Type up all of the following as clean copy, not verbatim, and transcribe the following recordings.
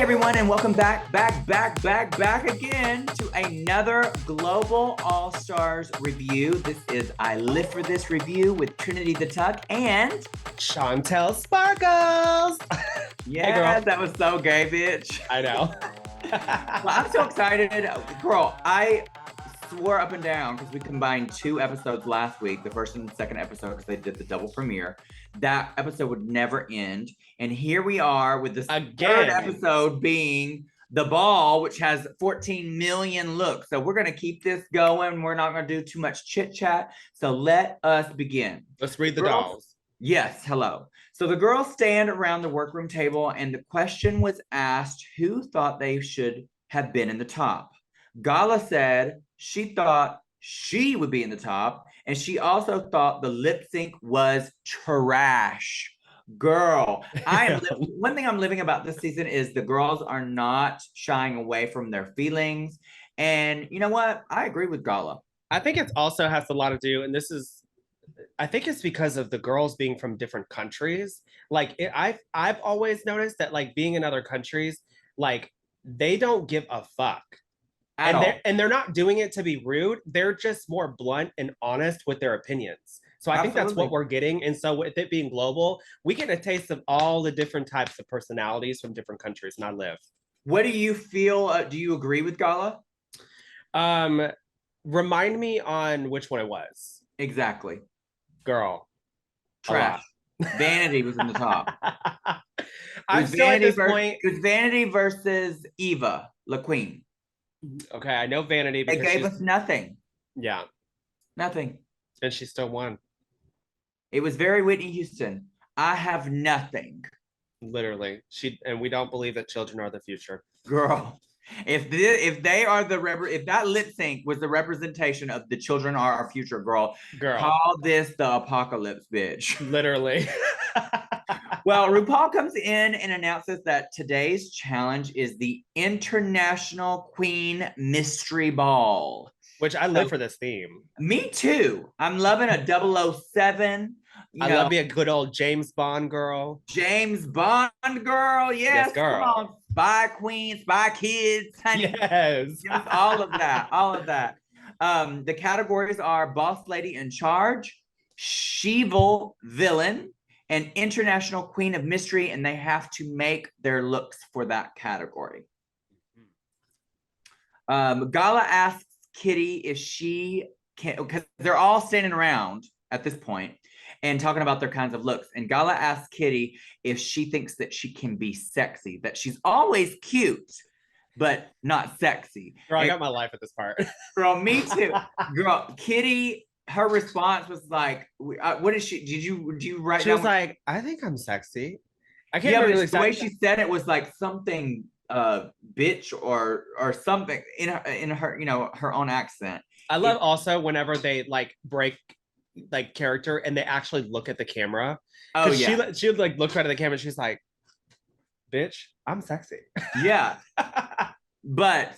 everyone, and welcome back again to another Global All-Stars review. This is I Live For This review with Trinity the Tuck and Chantel Sparkles. Yeah, that was so gay, bitch. I know. Well, I'm so excited. Girl, I swore up and down because we combined two episodes last week, the first and second episode, because they did the double premiere. That episode would never end. And here we are with this third episode being The Ball, which has 14 million looks. So we're going to keep this going. We're not going to do too much chit chat. So let us begin. Let's read the dolls. Yes, hello. So the girls stand around the workroom table and the question was asked who thought they should have been in the top. Gala said she thought she would be in the top, and she also thought the lip sync was trash. Girl, one thing I'm living about this season is the girls are not shying away from their feelings. And you know what? I agree with Gala. I think it also has a lot to do, and I think it's because of the girls being from different countries. Like I've always noticed that like being in other countries, like they don't give a fuck. And they're not doing it to be rude. They're just more blunt and honest with their opinions. So I think that's what we're getting. And so with it being global, we get a taste of all the different types of personalities from different countries, and I live. What do you feel? Do you agree with Gala? Remind me on which one it was. Exactly. Girl. Trash. Vanity was in the top. I'm still at this point. It was Vanity versus Eva, La Queen. Okay, I know Vanity. It gave us nothing. Yeah. Nothing. And she still won. It was very Whitney Houston. I have nothing. Literally. And we don't believe that children are the future. Girl, if that lip sync was the representation of the children are our future, girl, call this the apocalypse, bitch. Literally. Well, RuPaul comes in and announces that today's challenge is the International Queen Mystery Ball. Which I live for this theme. Me too. I'm loving a 007. I love me a good old James Bond girl. James Bond girl, yes girl. Come on. Spy queen, spy kids, honey. Yes. All of that. The categories are Boss Lady in Charge, She-Evil Villain, and International Queen of Mystery, and they have to make their looks for that category. Gala asks Kitty if she can, because they're all standing around at this point and talking about their kinds of looks. And Gala asks Kitty if she thinks that she can be sexy, that she's always cute, but not sexy. Girl, I got my life at this part. Girl, me too. Girl, Kitty, her response was like, what is she? Did you write She down? was like, I think I'm sexy. I can't remember the way she said it was like something bitch or something in her, you know, her own accent. I love also whenever they like break like character and they actually look at the camera. Oh yeah. She would like look right at the camera and she's like, bitch, I'm sexy. Yeah. But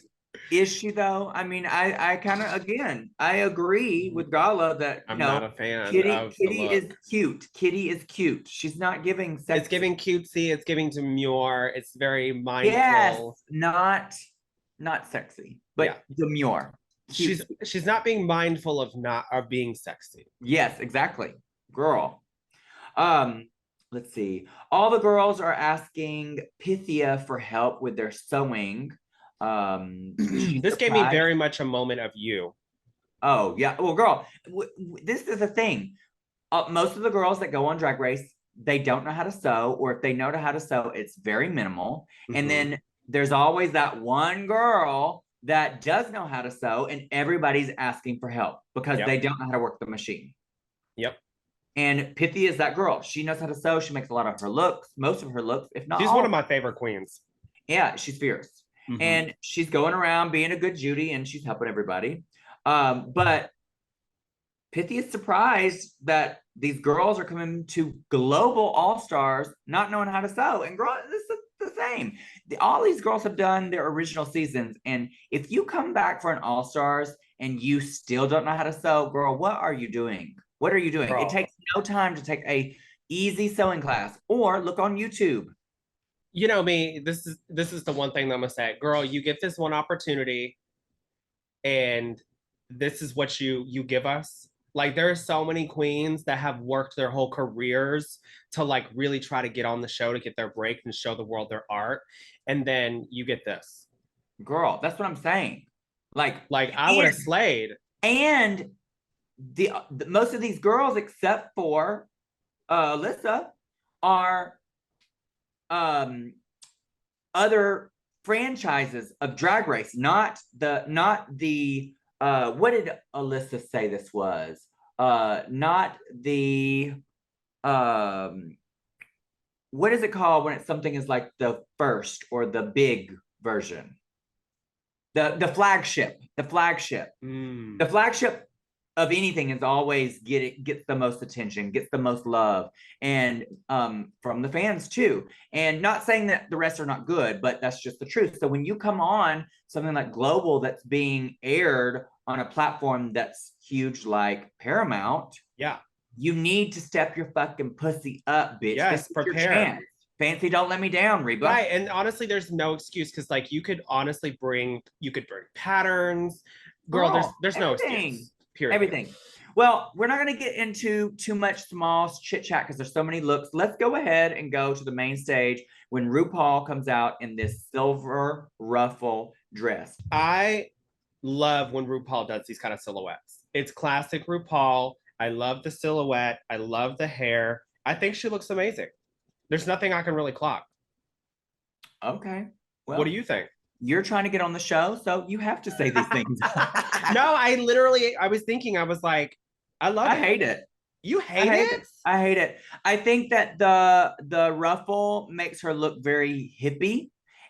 is she though? I mean, I kind of, again, I agree with Gala that I'm not a fan. Kitty is cute. Kitty is cute. She's not giving sex. It's giving cutesy. It's giving demure. It's very mindful. Yes, not sexy, but demure. Cute. She's not being mindful of being sexy. Yes, exactly, girl. Let's see. All the girls are asking Pythia for help with their sewing. This gave me very much a moment of you. Oh yeah, well girl, this is the thing. Most of the girls that go on Drag Race, they don't know how to sew, or if they know how to sew, it's very minimal. And then there's always that one girl that does know how to sew, and everybody's asking for help because they don't know how to work the machine. Yep. And Pythia is that girl. She knows how to sew. She makes a lot of her looks, most of her looks, if not she's all. One of my favorite queens. Yeah, she's fierce. And she's going around being a good Judy, and she's helping everybody. But Pythia is surprised that these girls are coming to Global All-Stars not knowing how to sew. And girl, this is the same. All these girls have done their original seasons. And if you come back for an All-Stars and you still don't know how to sew, girl, what are you doing? What are you doing? Girl. It takes no time to take a easy sewing class or look on YouTube. you know me, this is the one thing that I'm gonna say. Girl, you get this one opportunity and this is what you give us. Like there are so many queens that have worked their whole careers to like really try to get on the show to get their break and show the world their art. And then you get this. Girl, that's what I'm saying. Like, Like I would have and slayed. and the most of these girls, except for Alyssa, are um other franchises of Drag Race, not the what did Alyssa say this was? Not the um what is it called when it's something is like the first or the big version? The flagship, the flagship. The Mm. flagship of anything is always gets the most attention, gets the most love, and from the fans too. And not saying that the rest are not good, but that's just the truth. So when you come on something like Global that's being aired on a platform that's huge like Paramount, Yeah. you need to step your fucking pussy up, bitch. This Yes, is your prepare. chance. Fancy, don't let me down, Reba. Right. And honestly, there's no excuse because like you could bring patterns. Girl, there's Girl, there's no everything. excuse. Period. Everything. Well, we're not going to get into too much small chit chat because there's so many looks. Let's go ahead and go to the main stage when RuPaul comes out in this silver ruffle dress. I love when RuPaul does these kind of silhouettes. It's classic RuPaul. I love the silhouette. I love the hair. I think she looks amazing. There's nothing I can really clock. Okay. What do Well, you think? you're trying to get on the show, so you have to say these things. No, I was thinking, I was like, I love I it. hate it. You I hate hate it? it. I hate it. I think that the ruffle makes her look very hippie,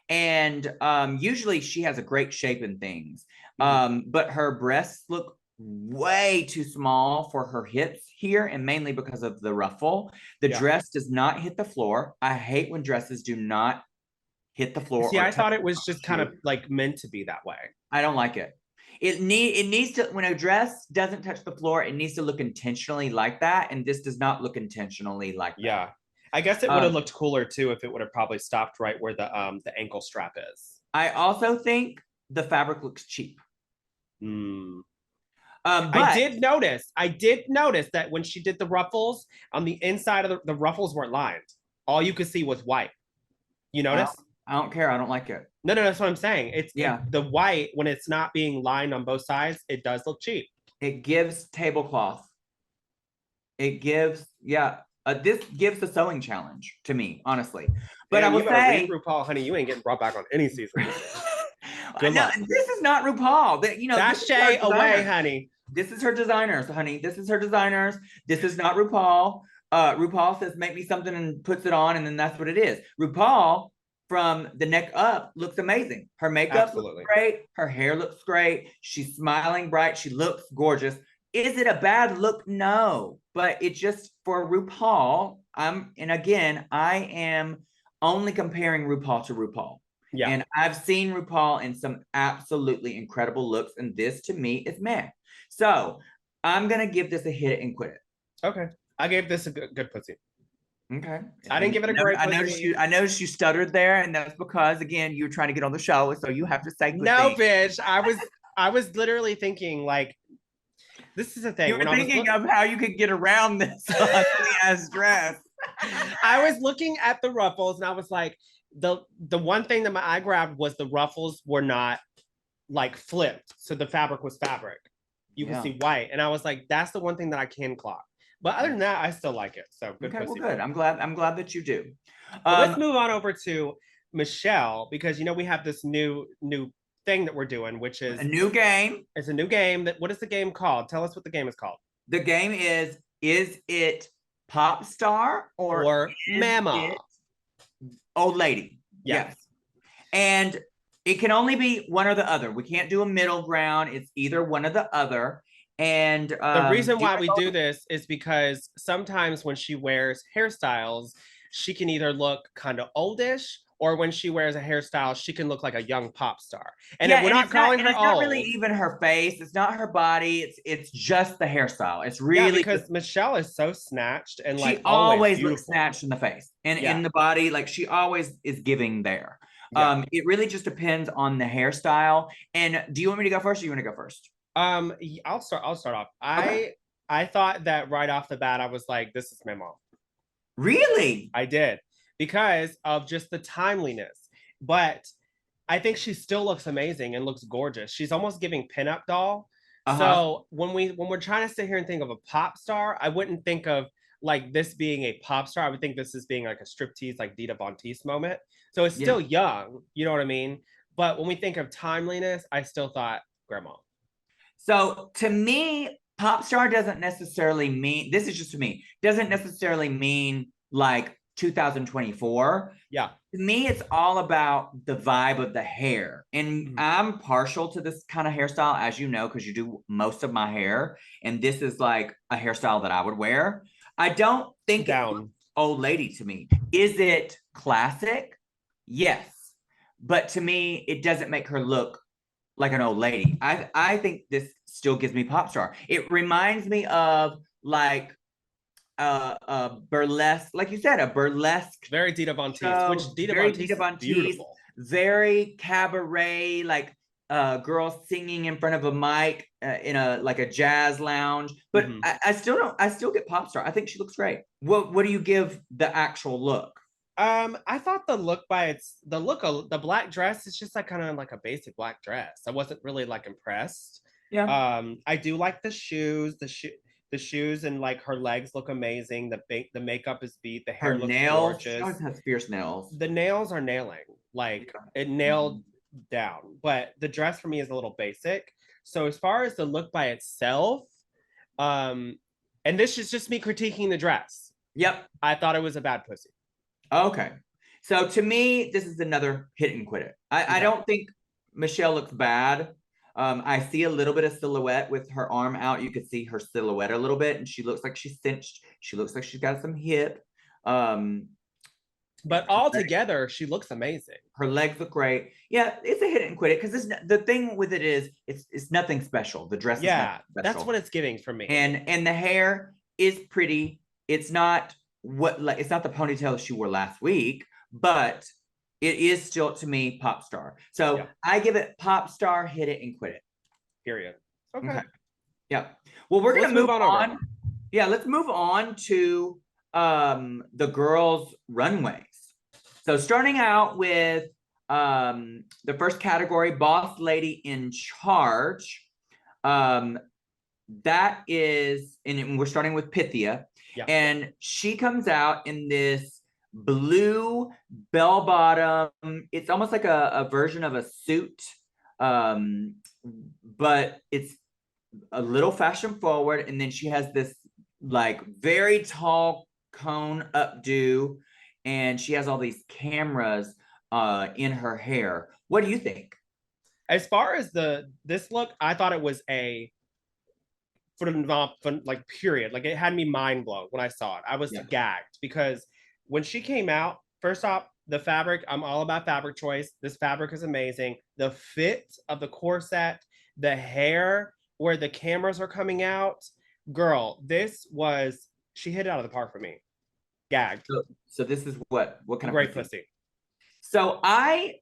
and usually she has a great shape in things. But her breasts look way too small for her hips here, and mainly because of the ruffle. The Yeah. dress does not hit the floor. I hate when dresses do not hit the floor See, or I touch thought it the was just kind of shoe. like meant to be that way. I don't like it. It needs to, when a dress doesn't touch the floor, it needs to look intentionally like that, and this does not look intentionally like that. Yeah. I guess it would have Um, looked cooler too if it would have probably stopped right where the ankle strap is. I also think the fabric looks cheap. Mm. But I did notice that when she did the ruffles on the inside of the ruffles weren't lined. All you could see was white. You I notice? don't, I don't care. I don't like it. No, that's what I'm saying. Yeah, The white when it's not being lined on both sides, it does look cheap. it gives tablecloth. It gives, yeah. This gives the sewing challenge to me, honestly. But I Damn, you will better read say, RuPaul, honey. You ain't getting brought back on any season. Good no, luck. this is not RuPaul. That this is her Sashay away, designer. honey. This is her designers, honey. This is her designers. This is not RuPaul. RuPaul says, make me something and puts it on, and then that's what it is. RuPaul, from the neck up, looks amazing. Her makeup Absolutely. looks great. Her hair looks great. She's smiling bright. She looks gorgeous. Is it a bad look? No. But it just, for RuPaul, and again, I am only comparing RuPaul to RuPaul. Yeah. And I've seen RuPaul in some absolutely incredible looks, and this to me is meh. So I'm gonna give this a hit and quit it. Okay. I gave this a good pussy. Okay. I didn't give it a great I pussy. noticed you. I noticed you stuttered there, and that's because again you were trying to get on the show, so you have to say good No, things. bitch. I was literally thinking like this is the thing. You were thinking of how you could get around this ugly ass dress. I was looking at the ruffles and I was like, the one thing that my eye grabbed was the ruffles were not like flipped. So the fabric was fabric. You can see white. And I was like, that's the one thing that I can clock. But other than that, I still like it. So good. Okay, well, good. I'm glad that you do. Let's move on over to Michelle because we have this new thing that we're doing, which is a new game. It's a new game. What is the game called? Tell us what the game is called. The game is it Pop Star or Mama? Old Lady. Yes. And it can only be one or the other. We can't do a middle ground. It's either one or the other. And the reason why we do this is because sometimes when she wears hairstyles, she can either look kind of oldish or when she wears a hairstyle, she can look like a young pop star. And Yeah, if we're and not calling her it's not really old, even her face. It's not her body. It's just the hairstyle. It's yeah, really just because Michelle is so snatched and like she always always looks beautiful. snatched in the face and Yeah, in the body. Like she always is giving there. yeah. It really just depends on the hairstyle. And do you want me to go first or you want to go first? I'll start off. Okay. I thought that right off the bat, I was like, this is my mom. Really? I did because of just the timeliness. But I think she still looks amazing and looks gorgeous. She's almost giving pinup doll. Uh-huh. So when we're trying to sit here and think of a pop star, I wouldn't think of like this being a pop star. I would think this is being like a striptease, like Dita Von Teese moment. So it's Yeah. still young, you know what I mean? But when we think of timeliness, I still thought grandma. So to me, pop star doesn't necessarily mean, this is just to me, doesn't necessarily mean like 2024. Yeah. To me, it's all about the vibe of the hair. And Mhm. I'm partial to this kind of hairstyle, as you know, because you do most of my hair. And this is like a hairstyle that I would wear. I don't think it looks Down. old lady to me. Is it classic? Yes. But to me, it doesn't make her look like an old lady. I think this still gives me pop star. It reminds me of like burlesque, like you said, a burlesque Very Dita Von Teese, which show, Dita very Von Dita Teese is Von Teese, beautiful. very cabaret, like girls singing in front of a mic in a like a jazz lounge. But Mm-hmm. I still don't. I still get pop star. I think she looks great. What do you give the actual look? I thought the look of the black dress is just like kind of like a basic black dress. I wasn't really like impressed. Yeah, I do like the shoes and like her legs look amazing. The makeup is beat. The her hair looks nails. She gorgeous. always has fierce nails. The nails are nailing. Like Yeah. it Mhm. nailed down. But the dress for me is a little basic. So as far as the look by itself, um, and this is just me critiquing the dress. Yep. I thought it was a bad pussy. Okay. So to me, this is another hit and quit it. I Okay. don't think Michelle looks bad. I see a little bit of silhouette with her arm out. You could see her silhouette a little bit, and she looks like she's cinched. She looks like she's got some hip. Um, But all together, she looks amazing. her legs look great. Yeah, it's a hit and quit it because the thing with it is it's nothing special. The dress is nothing Yeah, that's special, what it's giving for me. and the hair is pretty. It's not what like it's not the ponytail she wore last week, but it is still to me pop star. So Yeah. I give it pop star, hit it and quit it. Period. Okay. Okay. Yeah. Well, we're So gonna let's move move on over. on. Yeah, let's move on to the girls' runways. So starting out with the first category, boss lady in charge. Um, that is, and we're starting with Pythia, Yeah. and she comes out in this blue bell bottom. It's almost like a version of a suit, um, but it's a little fashion forward. And then she has this like very tall cone updo, and she has all these cameras in her hair. What do you think? As far as this look, I thought it was a like period. Like it had me mind blown when I saw it. I was Yeah. gagged because when she came out, first off, the fabric, I'm all about fabric choice. This fabric is amazing. The fit of the corset, the hair where the cameras are coming out. Girl, she hit it out of the park for me. Gagged. So this is what kind of Great pussy? pussy. So I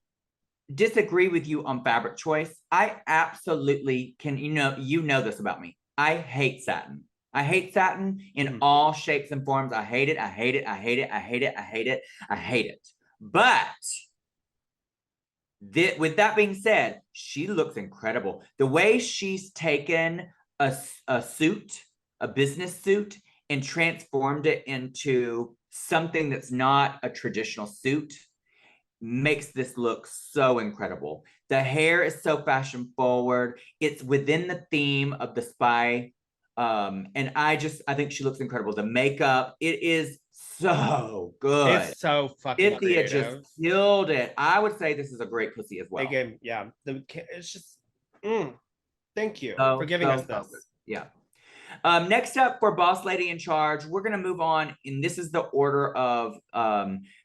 disagree with you on fabric choice. I absolutely can, you know this about me. I hate satin. I hate satin in all shapes and forms. I hate it. I hate it. I hate it. I hate it. I hate it. I hate it. But with that being said, she looks incredible. The way she's taken a suit, a business suit, and transformed it into something that's not a traditional suit makes this look so incredible. The hair is so fashion forward. It's within the theme of the spy. And I think she looks incredible. The makeup, it is so good. It's so fucking Cynthia just creative. killed it. I would say this is a great pussy as well. Again, yeah. It's just thank you for So, giving us so, so this. good. Yeah. Next up for Boss Lady in Charge, we're going to move on. And this is the order of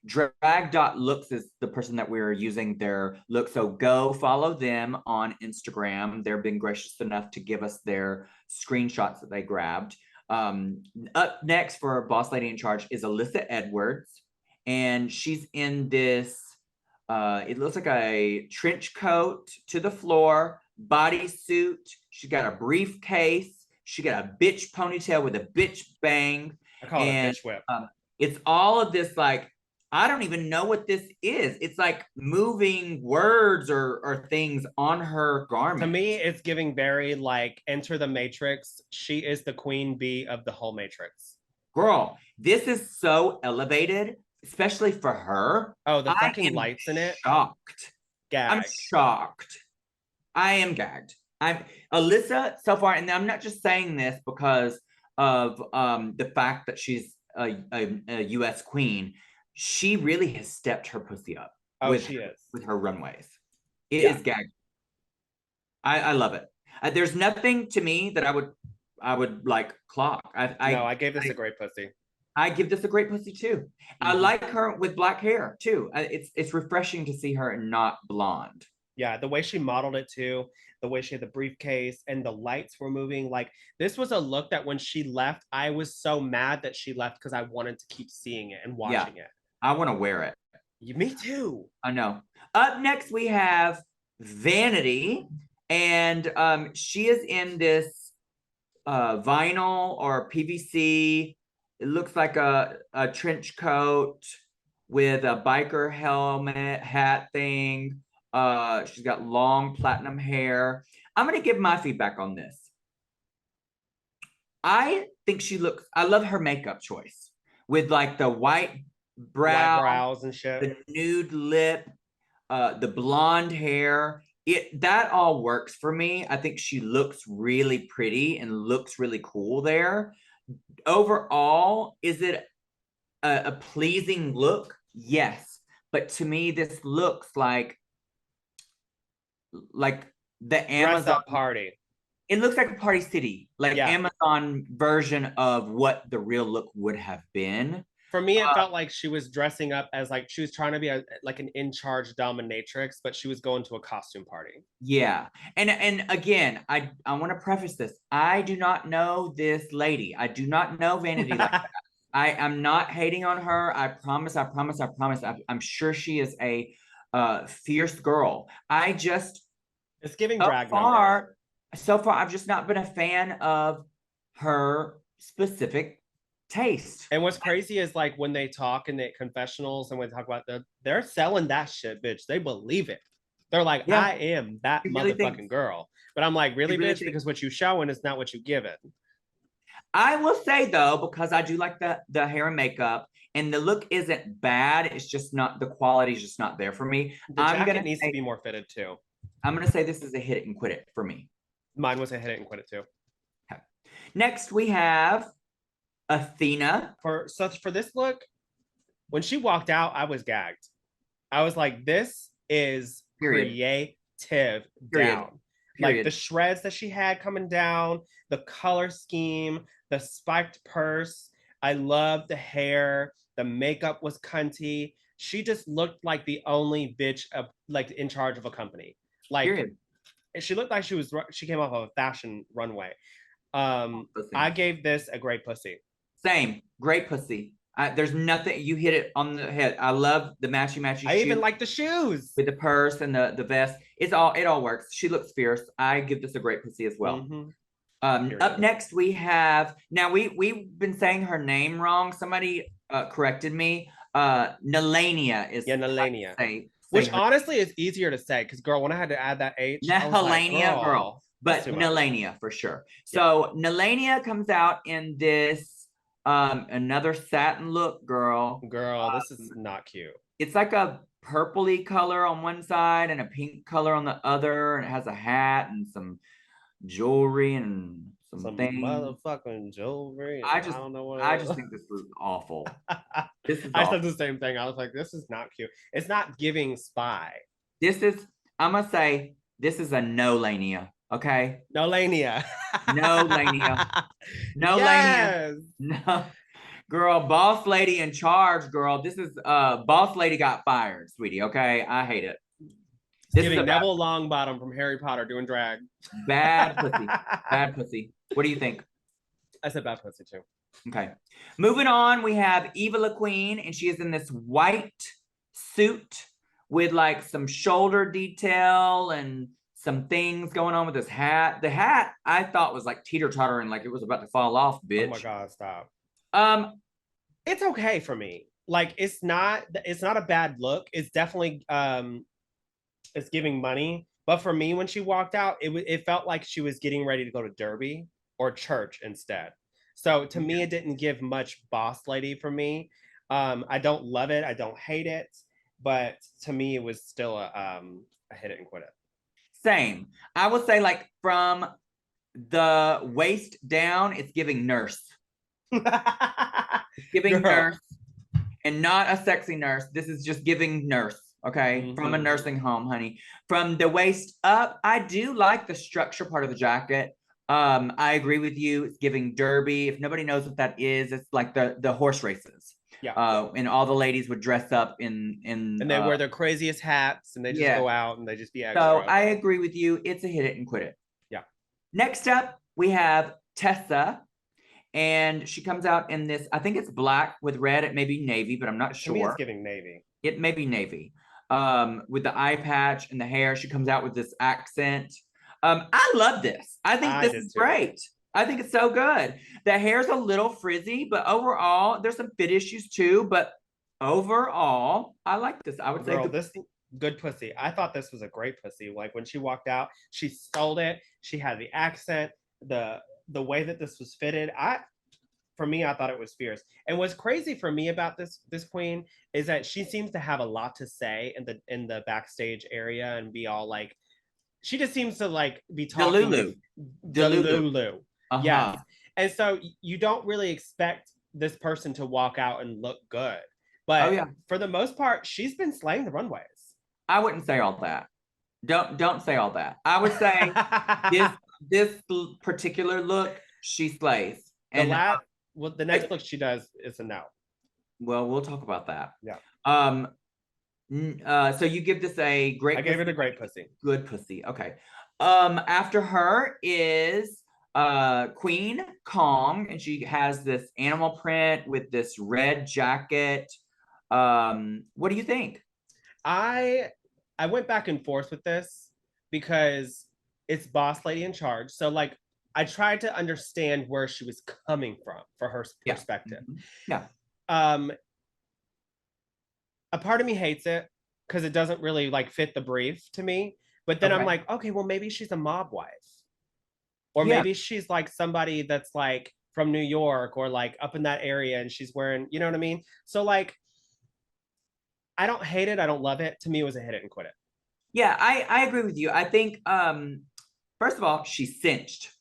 drag.looks is the person that we're using their look. So go follow them on Instagram. They've been gracious enough to give us their screenshots that they grabbed. Up next for Boss Lady in Charge is Alyssa Edwards. And she's in this, it looks like a trench coat to the floor, bodysuit. She's got a briefcase. She got a bitch ponytail with a bitch bang. I call it a And bitch whip. it's all of this, like, I don't even know what this is. It's like moving words or things on her garment. To me, it's giving very like Enter the Matrix. She is the queen bee of the whole Matrix. Girl, this is so elevated, especially for her. Oh, the I fucking am lights in it. shocked. I'm Gag. shocked. I am gagged. I'm Alyssa so far, and I'm not just saying this because of the fact that she's a U.S. queen. She really has stepped her pussy up Oh, she is. with her runways. It is gagged. I love it. There's nothing to me that I would like clock. I gave this a great pussy. I give this a great pussy too. I like her with black hair too. It's refreshing to see her not blonde. Yeah, the way she modeled it too, the way she had the briefcase and the lights were moving. Like this was a look that when she left, I was so mad that she left because I wanted to keep seeing it and watching it. I want to wear it. Me too. I know. Up next we have Vanity, and she is in this vinyl or PVC. It looks like a trench coat with a biker helmet hat thing. She's got long platinum hair. I'm gonna give my feedback on this. I think I love her makeup choice with like the white brows and shit, the nude lip, the blonde hair. That all works for me. I think she looks really pretty and looks really cool there. Overall, is it a pleasing look? Yes. But to me, this looks like the Amazon party. It looks like a party city, like Amazon version of what the real look would have been. For me, it felt like she was dressing up as like she was trying to be like an in-charge dominatrix, but she was going to a costume party. Yeah. And again, I want to preface this. I do not know this lady. I do not know Vanity like that. I'm not hating on her. I promise. I'm sure she is a fierce girl. It's giving drag so far, I've just not been a fan of her specific taste. And what's crazy is like when they talk in the confessionals and when they talk about they're selling that shit, bitch. They believe it. They're like, I am that motherfucking girl. But I'm like, really, bitch? Because what you showing is not what you give it. I will say though, because I do like the hair and makeup, and the look isn't bad. It's just not, the quality is just not there for me. The jacket needs to be more fitted too. I'm gonna say this is a hit it and quit it for me. Mine was a hit it and quit it too. Okay. Next we have Athena. For this look, when she walked out, I was gagged. I was like, this is creative down. Like the shreds that she had coming down, the color scheme, the spiked purse. I loved the hair. The makeup was cunty. She just looked like the only bitch like in charge of a company. Like she looked like she came off of a fashion runway. I gave this a great pussy. Same, great pussy. There's nothing, you hit it on the head. I love the matchy shoes. I even like the shoes with the purse and the vest. It all works. She looks fierce. I give this a great pussy as well. Up next we have, now we've been saying her name wrong. Somebody corrected me. Nalania is Nalania. Which honestly is easier to say because girl, when I had to add that H, Nalania, like, girl. But Nalania for sure. So Nalania comes out in this another satin look, girl. This is not cute. It's like a purpley color on one side and a pink color on the other, and it has a hat and some jewelry and some things. Motherfucking jewelry. I don't know what I just think this was awful. I said the same thing. I was like, this is not cute. It's not giving spy. I'm gonna say this is a no Lania. Okay. No Lania. No, Lania. No, Lania. Yes. No. Girl, boss lady in charge, girl. This is boss lady got fired, sweetie. Okay. I hate it. It's This is a giving Neville Longbottom from Harry Potter doing drag. bad pussy. Bad pussy. What do you think? I said bad pussy too. Okay. Moving on, we have Eva La Queen, and she is in this white suit with like some shoulder detail and some things going on with this hat. The hat I thought was like teeter tottering, like it was about to fall off, Oh my bitch. god, stop. Um, It's okay for me. Like it's not a bad look. It's definitely it's giving money. But for me, when she walked out, it felt like she was getting ready to go to Derby or church instead. So to me, it didn't give much boss lady for me. I don't love it. I don't hate it. But to me, it was still a hit it and quit same. I would say like from the waist down, it's giving nurse. it. It's giving Girl. nurse and not a sexy nurse. This is just giving nurse, okay? From a Mm-hmm. nursing home, honey. From the waist up, I do like the structure part of the jacket. I agree with you. It's giving derby. If nobody knows what that is, it's like the horse races. Yeah. And all the ladies would dress up in And they wear their craziest hats and they just yeah. go out and they just be So extra. I agree with you. It's a hit it and quit it. Yeah. Next up, we have Tessa, and she comes out in this. I think it's black with red. It may be navy, but I'm not To me, it's sure. giving Navy. It may be navy. With the eye patch and the hair, she comes out with this accent. I love this. I think I this did is too. great. I think it's so good. The hair's a little frizzy, but overall, there's some fit issues too. But overall, I like this. I would say Girl, good. this good pussy. I thought this was a great pussy. Like when she walked out, she sold it. She had the accent, the way that this was fitted. For me, I thought it was fierce. And what's crazy for me about this queen is that she seems to have a lot to say in the backstage area and be all like, she just seems to like be talking Delulu. Delulu. Delulu. Yes. Uh-huh. And so you don't really expect this person to walk out and look good. Oh But yeah. for the most part, she's been slaying the runways. I wouldn't say all that. Don't say all that. I would say this this particular look, she slays. the And last well, the next like, look she does is a no. well, we'll talk about that. Yeah. Um, so you give this a great I gave pussy, it a great pussy. good pussy. Okay. After her is Queen Kong, and she has this animal print with this red jacket. What do you think? I I went back and forth with this because it's boss lady in charge. So like I tried to understand where she was coming from for her Yeah. perspective. Yeah. Um, a part of me hates it because it doesn't really like fit the brief to me. But then I'm Okay. like, okay, well maybe she's a mob wife, or Yeah. maybe she's like somebody that's like from New York or like up in that area, and she's wearing, you know what I mean? So like, I don't hate it, I don't love it. To me, it was a hit it and quit it. Yeah, I agree with you. I think first of all, she's cinched.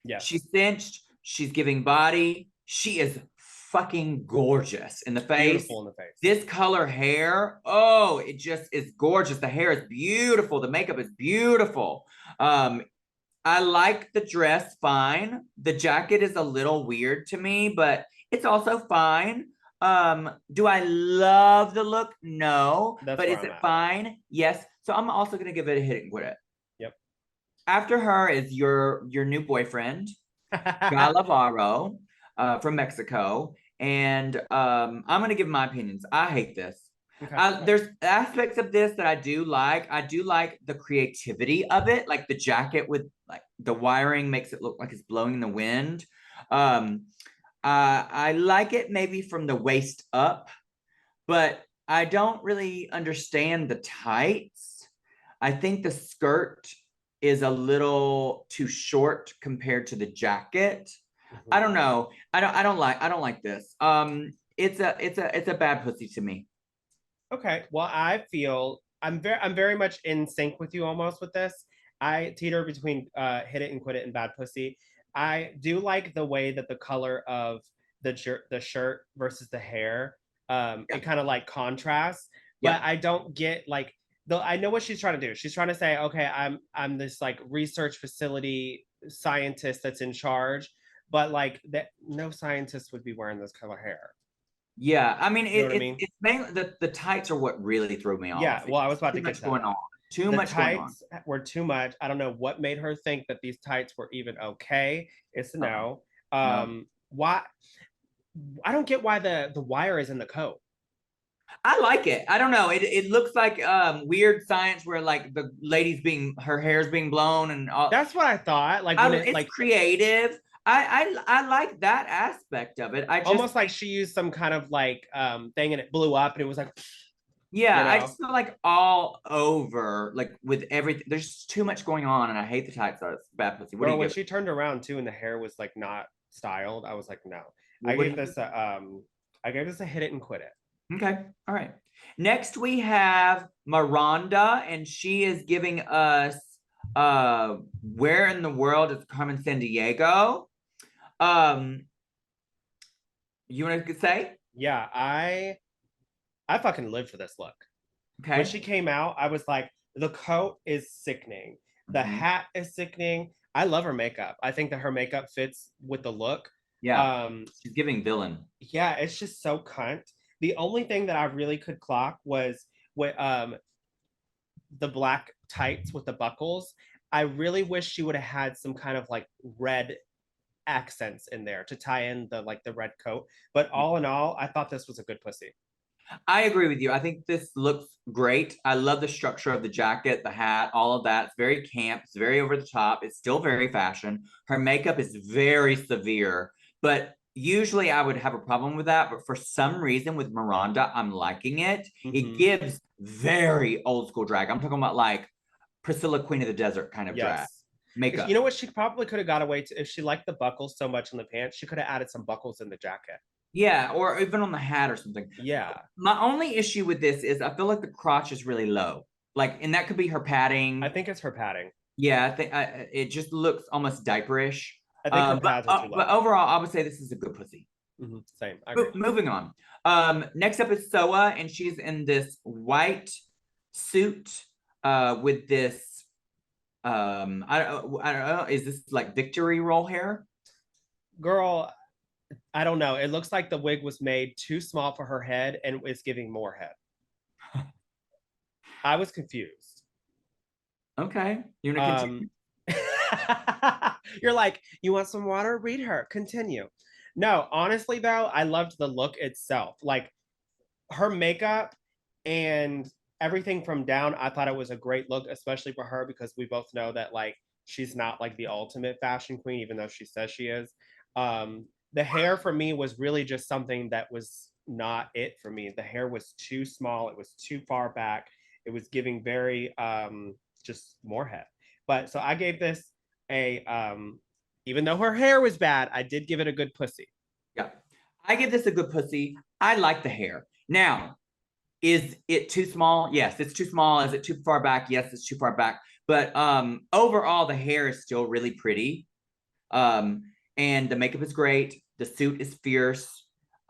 Yes, She's cinched. She's giving body. She is fucking gorgeous in the face. beautiful in the face. This color hair, oh, it just is gorgeous. The hair is beautiful. The makeup is beautiful. I like the dress fine. The jacket is a little weird to me, but it's also fine. Do I love the look? No. That's But where is I'm it at. fine? Yes. So I'm also gonna give it a hit and quit it. Yep. After her is your new boyfriend, Galavaro, from Mexico. And I'm gonna give my opinions. I hate this. Okay. There's aspects of this that I do like. I do like the creativity of it, like the jacket with like the wiring makes it look like it's blowing in the wind. Um, I like it maybe from the waist up, but I don't really understand the tights. I think the skirt is a little too short compared to the jacket. I don't know. I don't like this. It's a bad pussy to me. Okay. Well, I feel I'm very much in sync with you almost with this. I teeter between hit it and quit it and bad pussy. I do like the way that the color of the shirt versus the hair Yeah. it kind of like contrasts, Yeah. but I don't get like though I know what she's trying to do. She's trying to say, okay, I'm this like research facility scientist that's in charge, but like that no scientist would be wearing this color hair. Yeah, I mean, You know what I mean? it's mainly the tights are what really threw me Yeah, off. well, I was It's about too to get much to that. going on. Too The much going on. tights were too much. I don't know what made her think that these tights were even okay. It's a Uh-uh. no. No. Why I don't get why the wire is in the coat. I like it. I don't know. It looks like weird science where like the lady's being her hair's being blown and all. That's what I thought. Like when it It's like creative. I like that aspect of it. I just almost like she used some kind of like thing and it blew up and it was like, you yeah, I know. just feel like all over like with everything. There's too much going on, and I hate the types. So it's bad pussy. What do Girl, you when give it? she turned around too and the hair was like not styled, I was like, no. I What do gave you this a I gave this a hit it and quit it. Okay. All right. Next we have Miranda, and she is giving us where in the world is Carmen Sandiego? Um, you want to say? Yeah, I fucking live for this look. When Okay. she came out, I was like, the coat is sickening. The Mhm. hat is sickening. I love her makeup. I think that her makeup fits with the look. Yeah. Um, She's giving villain. yeah, it's just so cunt. The only thing that I really could clock was with the black tights with the buckles. I really wish she would have had some kind of like red accents in there to tie in the like the red coat. But all in all, I thought this was a good pussy. I agree with you. I think this looks great. I love the structure of the jacket, the hat, all of that. It's very camp, it's very over the top. It's still very fashion. Her makeup is very severe, but usually I would have a problem with that. But for some reason with Miranda, I'm liking it. It Mm-hmm. gives very old school drag. I'm talking about like Priscilla Queen of the Desert kind of drag Yes. You makeup. know what she probably could have got away to if she liked the buckles so much in the pants, she could have added some buckles in the jacket. Yeah, or even on the hat or something. Yeah. My only issue with this is I feel like the crotch is really low. Like, and that could be her I padding. think it's her padding. Yeah, I think it just looks almost diaperish. I think her But pads are too but low. overall, I would say this is a good pussy. Same. I agree. Moving on. Next up is Soa, and she's in this white suit with this I don't know, is this like victory roll hair? Girl, I don't know. It looks like the wig was made too small for her head and is giving more head. I was confused. Okay, you want to Um, continue? you're like, you want some water? Read her. Continue. No, honestly, though, I loved the look itself. Like her makeup and everything from down, I thought it was a great look, especially for her because we both know that like she's not like the ultimate fashion queen, even though she says she is. The hair for me was really just something that was not it for me. The hair was too small, it was too far back, it was giving very just more head. But so I gave this a even though her hair was bad, I did give it a good pussy. Yeah, I give this a good pussy. I like the hair. Now, is it too small? Yes, it's too small. Is it too far back? Yes, it's too far back. But overall, the hair is still really pretty. Um, and the makeup is great. The suit is fierce.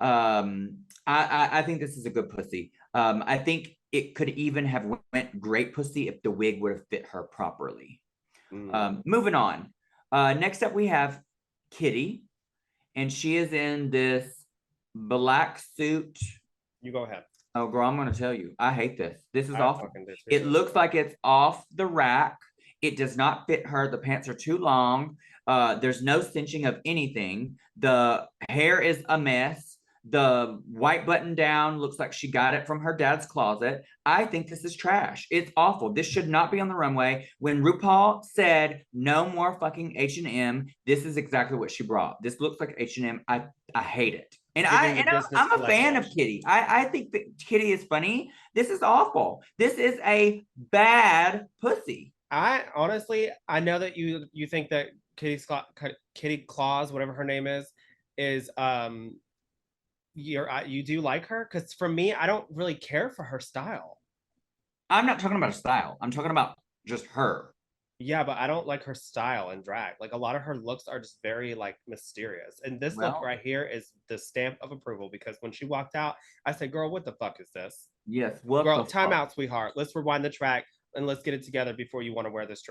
I think this is a good pussy. I think it could even have went great pussy if the wig would have fit her properly. Mm. Moving on. Next up, we have Kitty, and she is in this black suit. You go ahead. Oh, girl, I'm going to tell you, I hate this. This is I awful. fucking did It too. looks like it's off the rack. It does not fit her. The pants are too long. There's no cinching of anything. The hair is a mess. The white button down looks like she got it from her dad's closet. I think this is trash. It's awful. This should not be on the runway. When RuPaul said no more fucking H&M, this is exactly what she brought. This looks like H&M. I hate it. And Giving the business I'm a fan collective. of Kitty. I think that Kitty is funny. This is awful. This is a bad pussy. I honestly, I know that you think that Kitty Claus, whatever her name is you do like her because for me, I don't really care for her style. I'm not talking about a style. I'm talking about just her. Yeah, but I don't like her style and drag. Like a lot of her looks are just very like mysterious. And this look Well, right here is the stamp of approval because when she walked out, I said, "Girl, what the fuck is this? yes, what Girl, the time fuck? out, sweetheart. Let's rewind the track and let's get it together before you want to wear this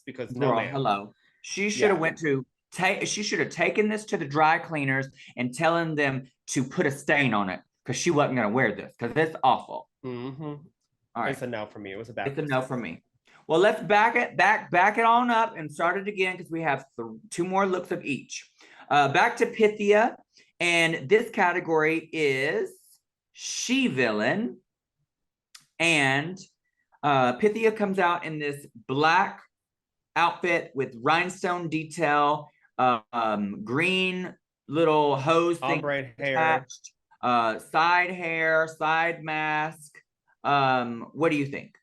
because no, Girl, ma'am. hello. She should have Yeah. went to take she should have taken this to the dry cleaners and telling them to put a stain on it because she wasn't gonna wear this because it's awful. Mm-hmm. All right. It's a no for me. It was a bad It's a no pussy. for me. Well, let's back it on up and start it again because we have two more looks of each. Back to Pythia, and this category is she villain, and Pythia comes out in this black outfit with rhinestone detail, green little hose thing Ombre hair. attached, side hair, side mask. What do you think?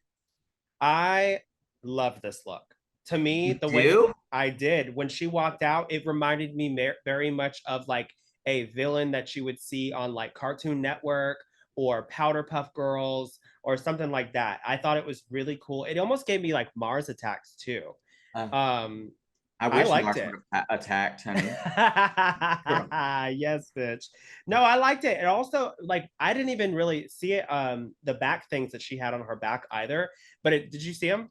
I love this look. To me, You the way do? I did when she walked out, it reminded me very much of like a villain that you would see on like Cartoon Network or Powder Puff Girls or something like that. I thought it was really cool. It almost gave me like Mars Attacks too. Uh, Um, I I wish liked Mars it. would have attacked, honey. Girl. Yes, bitch. No, I liked it. And also, like, I didn't even really see it, the back things that she had on her back either. But did you see them?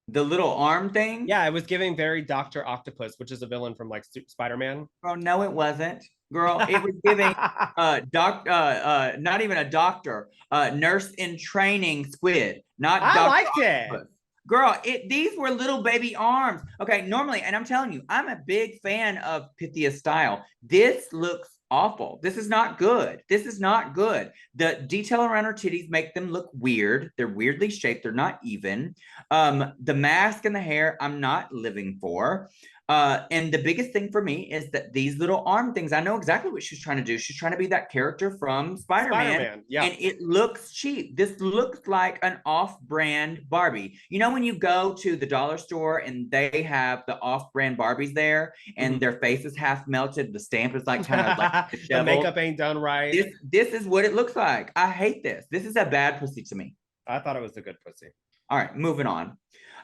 The little arm things? Yeah, it was giving very Dr. Octopus, which is a villain from like Spider-Man. Girl, no, it wasn't. Girl, it was giving not even a doctor, nurse in training squid, not I Dr. liked it. Octopus. Girl, these were little baby arms. Okay, normally, and I'm telling you, I'm a big fan of Pythia style. This looks awful. This is not good. This is not good. The detail around her titties make them look weird. They're weirdly shaped. They're not even. The mask and the hair, I'm not living for. And the biggest thing for me is that these little arm things, I know exactly what she's trying to do. She's trying to be that character from Spider-Man, Spider-Man. Yeah. and it looks cheap. This looks like an off-brand Barbie. You know when you go to the dollar store and they have the off-brand Barbies there, and their face is half melted, the stamp is like kind of like The disheveled. makeup ain't done right. This is what it looks like. I hate this. This is a bad pussy to me. I thought it was a good pussy. All right, moving on.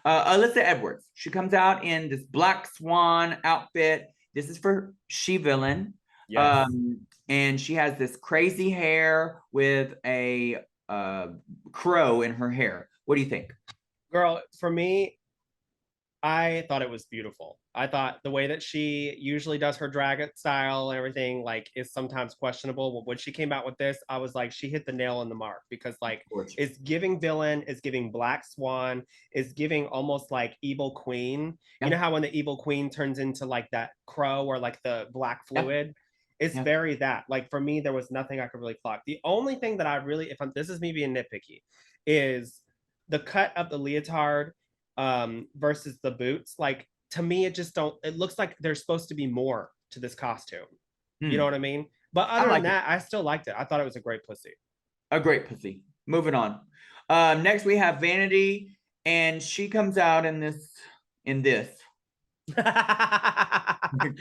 Alyssa Edwards. She comes out in this black swan outfit. This is for she villain. Yes. And she has this crazy hair with a crow in her hair. What do you think? Girl, for me, I thought it was beautiful. I thought the way that she usually does her drag style and everything like is sometimes questionable. But when she came out with this, I was like, she hit the nail on the mark because like it's giving villain, it's giving Black Swan, it's giving almost like Evil Queen. Yeah. You know how when the Evil Queen turns into like that crow or like the black fluid? Yeah. It's very that. Like for me, there was nothing I could really clock. The only thing that I really, this is me being nitpicky, is the cut of the leotard versus the boots. Like to me, it looks like there's supposed to be more to this costume. You know what I mean? But other than that, I still liked it. I thought it was a great pussy. A great pussy. Moving on. Next we have Vanity, and she comes out in this.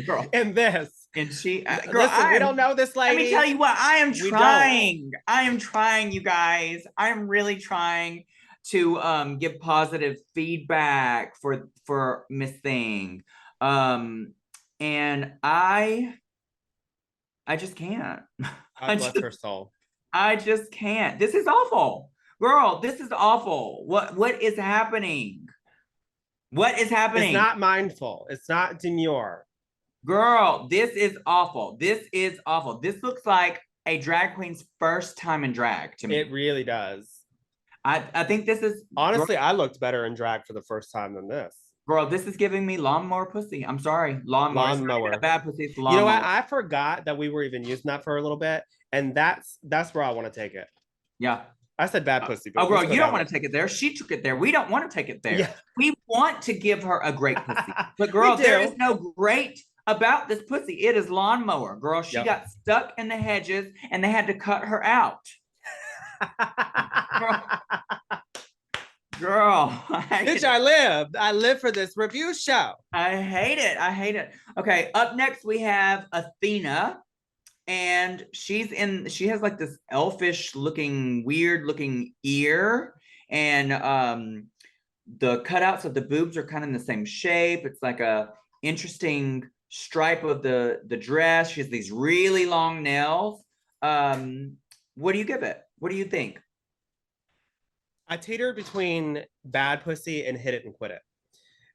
Girl. In this. And she, girl, listen, we don't know this lady. Let me tell you what, I am trying. I am trying, you guys. I am really trying to give positive feedback for Miss Thing. And I just can't. God bless her soul. I just can't. This is awful. Girl, this is awful. What is happening? What is happening? It's not mindful. It's not demure. Girl, this is awful. This is awful. This looks like a drag queen's first time in drag to me. It really does. I think this is... Honestly, girl, I looked better in drag for the first time than this. Girl, this is giving me lawnmower pussy. I'm sorry. Lawnmower. Bad pussy. It's lawnmower. You know what? I forgot that we were even using that for a little bit. And that's where I want to take it. Yeah. I said bad pussy. Oh, girl, you don't want to take it there. She took it there. We don't want to take it there. Yeah. We want to give her a great pussy. But girl, there is no great about this pussy. It is lawnmower. Girl, she got stuck in the hedges and they had to cut her out. Girl. Bitch, I live for this review show. I hate it. I hate it. Okay, up next we have Athena. And she has like this elfish looking, weird looking ear. And the cutouts of the boobs are kind of in the same shape. It's like a interesting stripe of the dress. She has these really long nails. What do you give it? What do you think? I teeter between bad pussy and hit it and quit it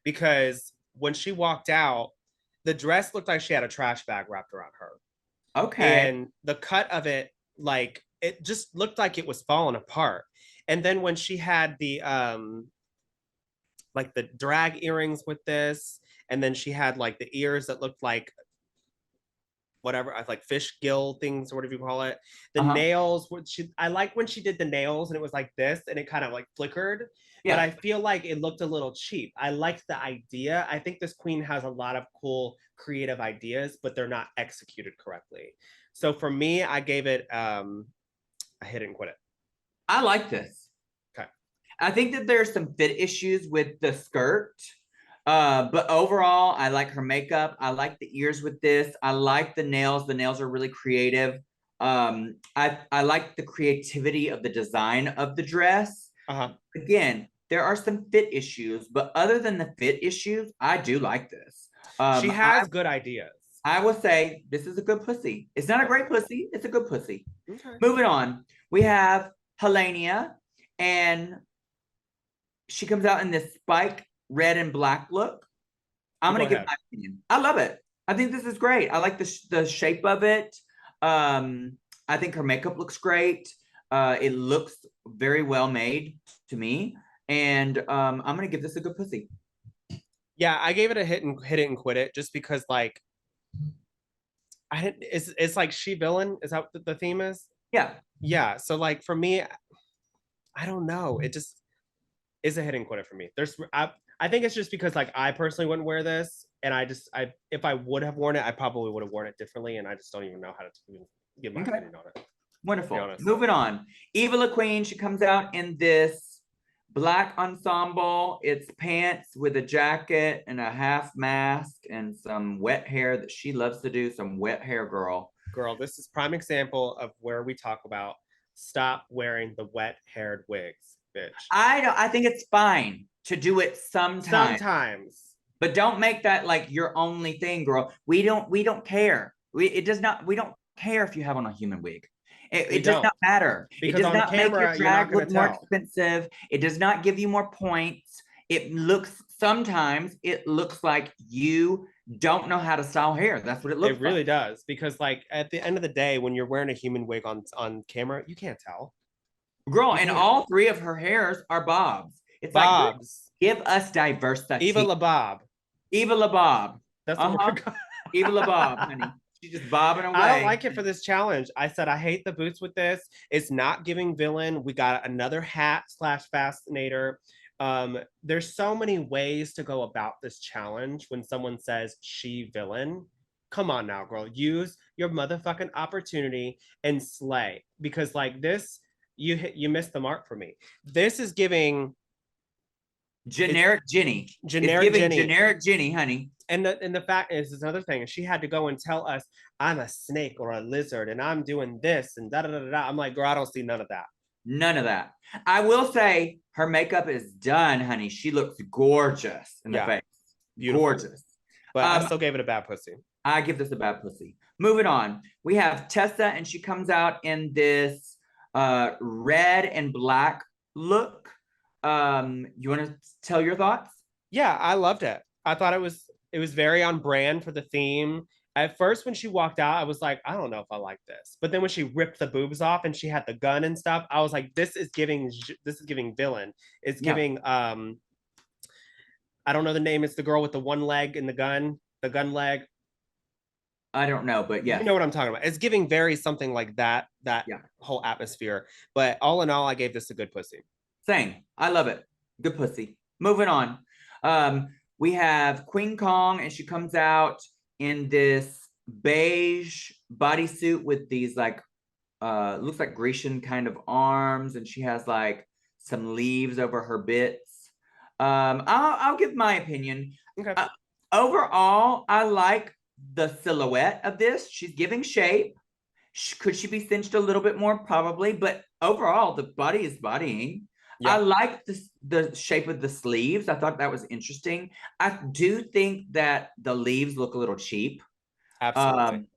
because when she walked out, the dress looked like she had a trash bag wrapped around her, Okay. and the cut of it, like it just looked like it was falling apart. And then when she had the like the drag earrings with this, and then she had like the ears that looked like whatever, I like fish gill things or whatever you call it. The Uh-huh. nails, which I like when she did the nails and it was like this and it kind of like flickered, but Yeah. I feel like it looked a little cheap. I liked the idea. I think this queen has a lot of cool creative ideas, but they're not executed correctly. So for me, I gave it I hit it and quit it. I like this. Okay. I think that there's some fit issues with the skirt. But overall, I like her makeup. I like the ears with this. I like the nails. The nails are really creative. I like the creativity of the design of the dress. Uh-huh. Again, there are some fit issues, but other than the fit issues, I do like this. She Um, I has good ideas. I will say this is a good pussy. It's not a Okay. great pussy. It's a good pussy. Okay. Moving on, we have Helenia, and she comes out in this spike red and black look. I'm You go gonna give ahead. my opinion. I love it. I think this is great. I like the shape of it. I think her makeup looks great. It looks very well made to me, and I'm gonna give this a good pussy. Yeah, I gave it a hit it and quit it just because like I didn't it's like she villain, is that what the theme is? Yeah. Yeah, so like for me, I don't know. It just is a hit and quit it for me. I think it's just because like I personally wouldn't wear this, and I if I would have worn it, I probably would have worn it differently, and I just don't even know how to even give my Okay. opinion on it. To be Wonderful. honest. Moving on. Eva La Queen. She comes out in this black ensemble. It's pants with a jacket and a half mask and some wet hair that she loves to do. Some wet hair girl. Girl, this is prime example of where we talk about stop wearing the wet haired wigs, bitch. I think it's fine to do it sometimes, Sometimes but don't make that like your only thing, girl. We don't care. We don't care if you have on a human wig. we It does don't not matter. It because does on not make your camera you're not drag going look to more tell. expensive. It does not give you more points. It looks sometimes it looks like you don't know how to style hair. That's what it It looks like. really does because like at the end of the day, when you're wearing a human wig on camera, you can't tell. Girl, You and can't. all three of her hairs are bobs. It's like, girl, Bob's give us Eva diversity. LaBob. Eva LaBob. That's what we're Uh-huh. going. Eva LaBob, honey. She's just bobbing I don't away. like it for this challenge. I said I hate the boots with this. It's not giving villain. We got another hat slash fascinator. There's so many ways to go about this challenge when someone says she villain. Come on now, girl. Use your motherfucking opportunity and slay. Because like this, you missed the mark for me. This is giving it's Generic Jenny. It's generic giving Jenny. generic Jenny, honey. And the fact is another thing, and she had to go and tell us I'm a snake or a lizard and I'm doing this and da da da da. I'm like, girl, I don't see none of that. None of that. I will say her makeup is done, honey. She looks gorgeous in the Yeah, face. beautiful. Gorgeous. But I Um, still gave it a bad pussy. I give this a bad pussy. Moving on. We have Tessa, and she comes out in this red and black look. You want to tell your thoughts? Yeah, I loved it. I thought it was very on brand for the theme. At first, when she walked out, I was like, I don't know if I like this. But then when she ripped the boobs off and she had the gun and stuff, I was like, this is giving villain. It's Yeah, giving I don't know the name. It's the girl with the one leg and the gun leg. I don't know, but You yes. know what I'm talking about. It's giving very something like that Yeah. whole atmosphere. But all in all, I gave this a good pussy. Same. I love it. Good pussy. Moving on. We have Queen Kong, and she comes out in this beige bodysuit with these like looks like Grecian kind of arms, and she has like some leaves over her bits. I'll give my opinion. Okay. Overall, I like the silhouette of this. She's giving shape. Could she be cinched a little bit more? Probably, but overall, the body is bodying. I Yep, like the shape of the sleeves. I thought that was interesting. I do think that the leaves look a little cheap. absolutely. Um,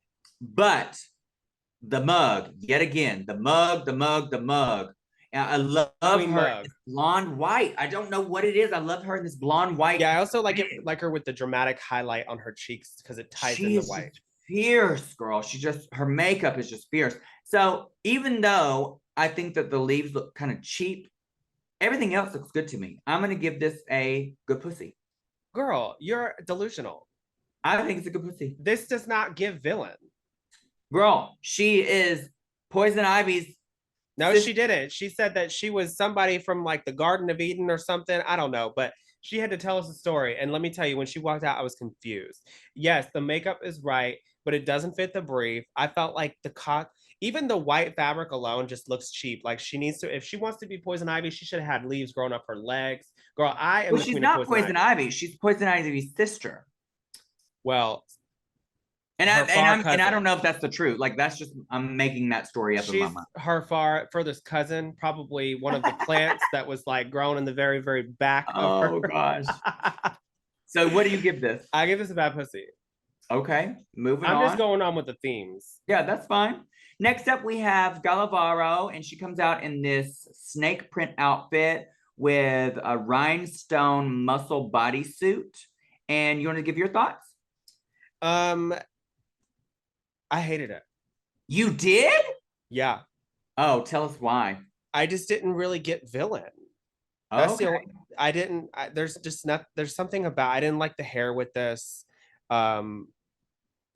but the mug, yet again, the mug, the mug, the mug. And I love Queen her in Mug. this blonde white. I don't know what it is. I love her in this blonde white Yeah, I also like it wig. like her with the dramatic highlight on her cheeks because it ties in She the is white. just fierce, girl. She just her makeup is just fierce. So even though I think that the leaves look kind of cheap, everything else looks good to me. I'm gonna give this a good pussy. Girl, you're delusional. I think it's a good pussy. This does not give villain. Girl, she is Poison Ivy's No, sister. she didn't. She said that she was somebody from like the Garden of Eden or something. I don't know, but she had to tell us a story. And let me tell you, when she walked out, I was confused. Yes, the makeup is right, but it doesn't fit the brief. I felt like even the white fabric alone just looks cheap. Like she needs to, if she wants to be Poison Ivy, she should have had leaves growing up her legs. Girl, I am Well, the she's queen of not Poison Poison Ivy. Ivy. She's Poison Ivy's sister. Well, And I her and far I'm and I cousin. don't know if that's the truth. Like that's just I'm making that story up in my She's mind. her furthest cousin, probably one of the plants that was like grown in the very, very back of her. Oh gosh. So what do you give this? I give this a bad pussy. Okay, moving I'm just on. going on with the themes. Yeah, that's fine. Next up, we have Galavaro, and she comes out in this snake print outfit with a rhinestone muscle bodysuit. And you want to give your thoughts? Um, I hated it. You did? Yeah, Oh, tell us why. I just didn't really get villain. That's the Okay. only. I didn't. There's just not. There's something about. I didn't like the hair with this. Um,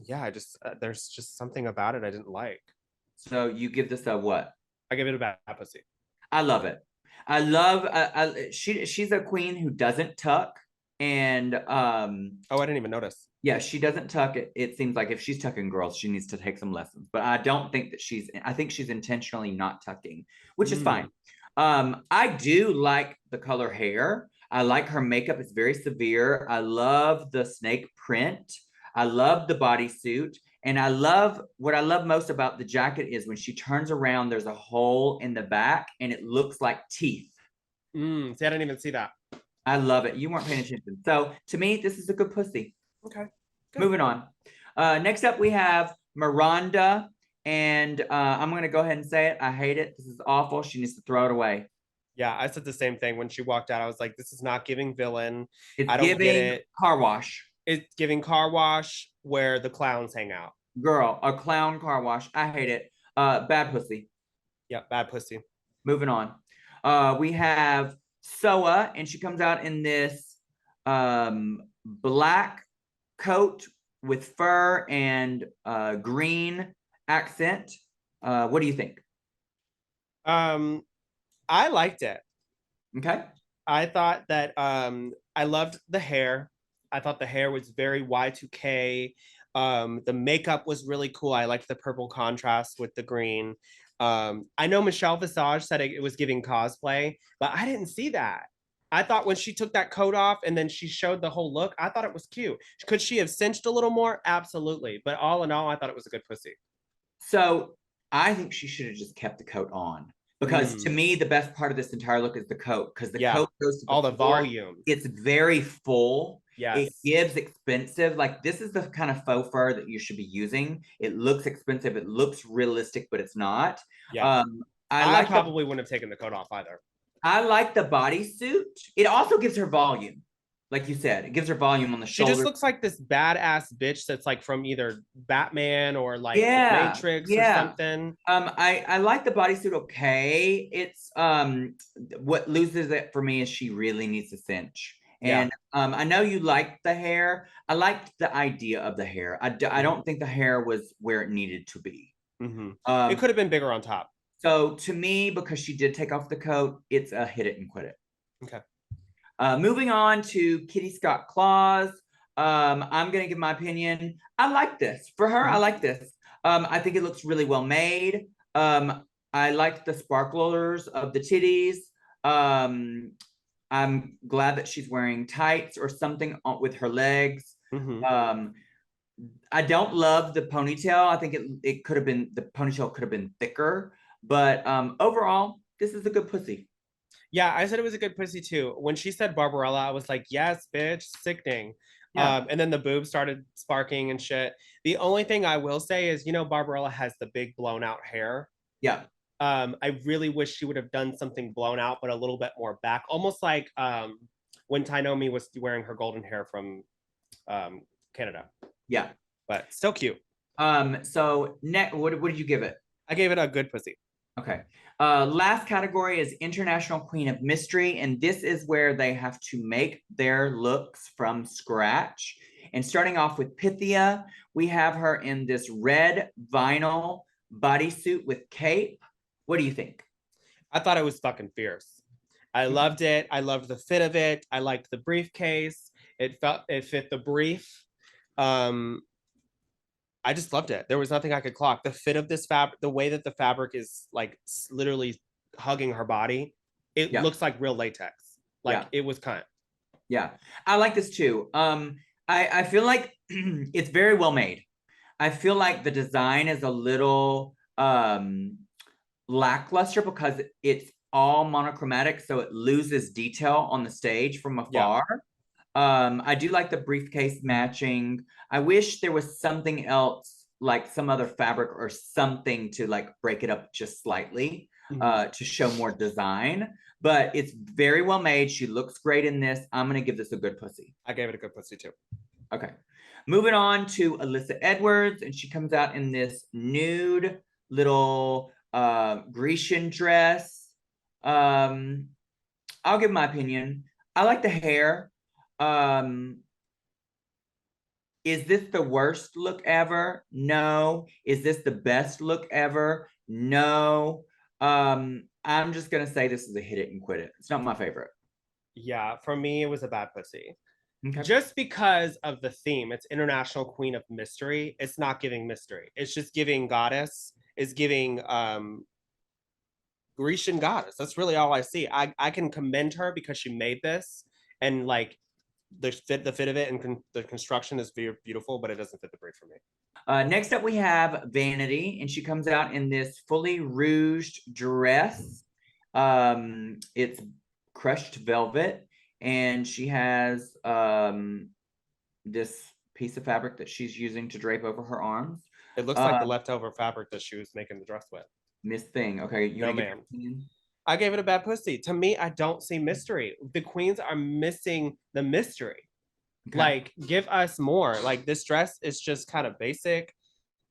yeah, I just there's just something about it I didn't like. So you give this a what? I give it a bad pussy. I love it. I love she's a queen who doesn't tuck and Oh, I didn't even notice. yeah, she doesn't tuck it. It seems like if she's tucking girls, she needs to take some lessons. But I don't think that I think she's intentionally not tucking, which is fine. Mm. I do like the color hair. I like her makeup. It's very severe. I love the snake print. I love the bodysuit. And I love what I love most about the jacket is when she turns around, there's a hole in the back and it looks like teeth. See, I didn't even see that. I love it. You weren't paying attention. So to me, this is a good pussy. Okay, good. Moving on. Next up, we have Miranda. And I'm going to go ahead and say it. I hate it. This is awful. She needs to throw it away. Yeah, I said the same thing when she walked out. I was like, this is not giving villain. It's I don't get giving it. car wash. It's giving car wash where the clowns hang out. Girl, a clown car wash. I hate it. Bad pussy. Yeah, bad pussy. Moving on. We have Soa, and she comes out in this black coat with fur and green accent. What do you think? Um, I liked it. Okay. I thought that I loved the hair. I thought the hair was very Y2K. The makeup was really cool. I liked the purple contrast with the green. I know Michelle Visage said it was giving cosplay, but I didn't see that. I thought when she took that coat off and then she showed the whole look, I thought it was cute. Could she have cinched a little more? Absolutely. But all in all, I thought it was a good pussy. So I think she should have just kept the coat on because to Mm, me, the best part of this entire look is the coat because the yeah. coat goes to the All the floor. volume. It's very full. It Yes. gives expensive. Like this is the kind of faux fur that you should be using. It looks expensive. It looks realistic, but it's not. Yeah. Um, I I like the probably wouldn't have taken the coat off either. bodysuit. It also gives her volume, like you said. It gives her volume on the She just shoulder. looks like this badass bitch that's like from either Batman or like the Yeah, Matrix or yeah. something. I like the bodysuit okay. It's what loses it for me is she really needs to cinch. Yeah. And I know you liked the hair. I liked the idea of the hair. I Mm-hmm. don't think the hair was where it needed to be. Mm-hmm. It Um, could have been bigger on top. so to me, because she did take off the coat, it's a hit it and quit it. Okay. Moving on to Kitty Scott Claus. I'm gonna give my opinion. I like this for her. I Mm-hmm. like this. I think it looks really well made. I like the sparklers of the titties. Um, I'm glad that she's wearing tights or something with her legs. Mm-hmm. Um, I don't love the ponytail. I think it could have been the ponytail could have been thicker, but overall, this is a good pussy. Yeah, I said it was a good pussy too. When she said Barbarella, I was like, yes, bitch, sickening. Yeah, And then the boobs started sparking and shit. The only thing I will say is, Barbarella has the big blown out hair. yeah, I really wish she would have done something blown out, but a little bit more back, almost like when Tainomi was wearing her golden hair from um, Canada. yeah. But still cute. So what did you give it? I gave it a good pussy. Okay. Last category is International Queen of Mystery, and this is where they have to make their looks from scratch. And starting off with Pythia, we have her in this red vinyl bodysuit with cape. What do you think? I thought it was fucking fierce. I loved it. I loved the fit of it. I liked the briefcase. It fit the brief. Um, I just loved it. There was nothing I could clock. The fit of this fabric, the way that the fabric is like literally hugging her body, it Yeah, looks like real latex. Like yeah, it was kind. yeah. I like this too. I feel like it's very well made. I feel like the design is a little lackluster because it's all monochromatic, so it loses detail on the stage from Yeah. afar. I do like the briefcase matching. I wish there was something else, like some other fabric or something to like break it up just slightly, Mm-hmm. to show more design. But it's very well made. She looks great in this. I'm gonna give this a good pussy. I gave it a good pussy too. Okay. Moving on to Alyssa Edwards, and she comes out in this nude little Grecian dress. Um, I'll give my opinion. I like the hair. Um, is this the worst look ever? No. Is this the best look ever? No. I'm just gonna say this is a hit it and quit it. It's not my favorite. Yeah, for me, it was a bad pussy. Okay. Just because of the theme, it's International Queen of Mystery. It's not giving mystery. It's just giving goddess. It's giving Grecian goddess. That's really all I see. I can commend her because she made this, and like the fit of it and the construction is very beautiful, but it doesn't fit the brief for me. Next up, we have Vanity, and she comes out in this fully rouged dress. It's crushed velvet, and she has this piece of fabric that she's using to drape over her arms. It looks like the Uh, leftover fabric that she was making the dress with. Miss Thing. Okay, you No, want to give your ma'am. opinion? I gave it a bad pussy. To me, I don't see mystery. The queens are missing the mystery. Okay. Like, give us more. Like this dress is just kind of basic.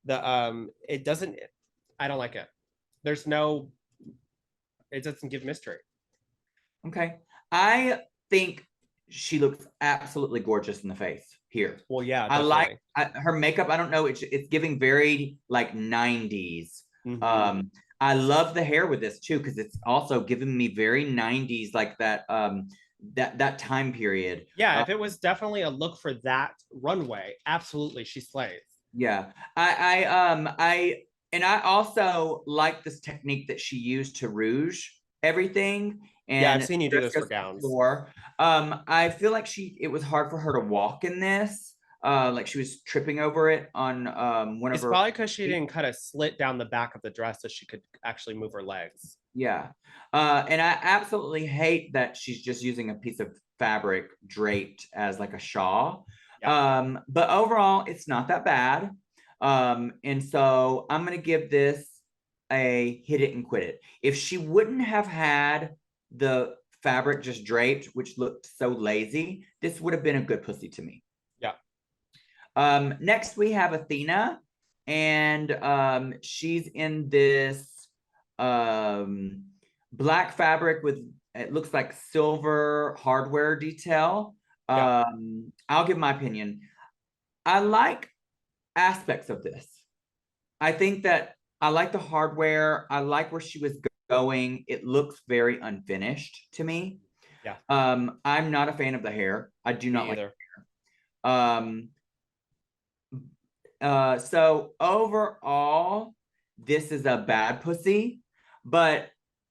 It doesn't. I don't like it. There's no. It doesn't give mystery. Okay. I think she looks absolutely gorgeous in the face here. Well, yeah, I like definitely. her makeup. I don't know. It's giving very like 90s. Mm-hmm. I love the hair with this too because it's also giving me very 90s like that time period. Yeah, if it was definitely a look for that runway, absolutely, she slays. Yeah. I and I also like this technique that she used to rouge everything Yeah, I've and seen you do dress this for goes to the gowns. floor. I feel like it was hard for her to walk in this. Like she was tripping over it on one of It's her probably because she feet. didn't cut a slit down the back of the dress so she could actually move her legs. Yeah. And I absolutely hate that she's just using a piece of fabric draped as like a shawl. Yeah. But overall, it's not that bad. And so I'm going to give this a hit it and quit it. If she wouldn't have had the fabric just draped, which looked so lazy, this would have been a good pussy to me. Yeah. Next, we have Athena, and she's in this um, black fabric with it looks like silver hardware detail. Yeah. I'll give my opinion. I like aspects of this. I think that I like the hardware. I like where she was going. It looks very unfinished to me. Yeah. I'm not a fan of the hair. I do not Me like. either. Um, so overall, this is a bad pussy, but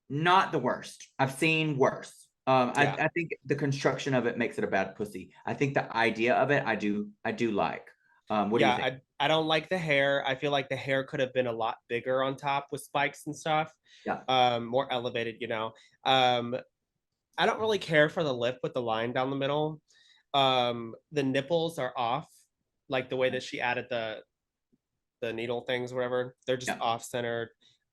not the worst. I've seen worse. Yeah. I think the construction of it makes it a bad pussy. I think the idea of it, I do like. What do you Yeah. think? I don't like the hair. I feel like the hair could have been a lot bigger on top with spikes and stuff. Yeah. More elevated. Um, I don't really care for the lip with the line down the middle. The nipples are off, like the way that she added the needle things, whatever. They're just Yeah. off centered.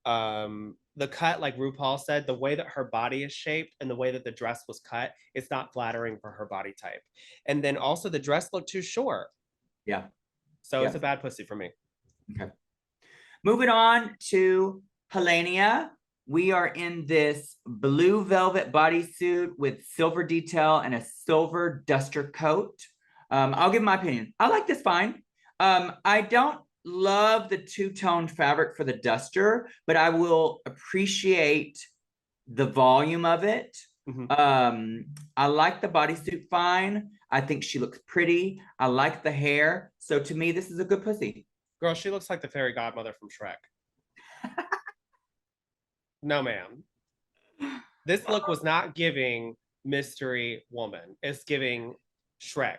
The cut, like RuPaul said, the way that her body is shaped and the way that the dress was cut, it's not flattering for her body type. And then also the dress looked too short. Yeah. So it's Yeah. a bad pussy for me. Okay. Moving on to Helenia. We are in this blue velvet bodysuit with silver detail and a silver duster coat. I'll give my opinion. I like this fine. I don't love the two-tone fabric for the duster, but I will appreciate the volume of it. I like the bodysuit fine. I think she looks pretty. I like the hair. So to me, this is a good pussy. Girl, she looks like the fairy godmother from Shrek. No, ma'am. This look was not giving mystery woman. It's giving Shrek.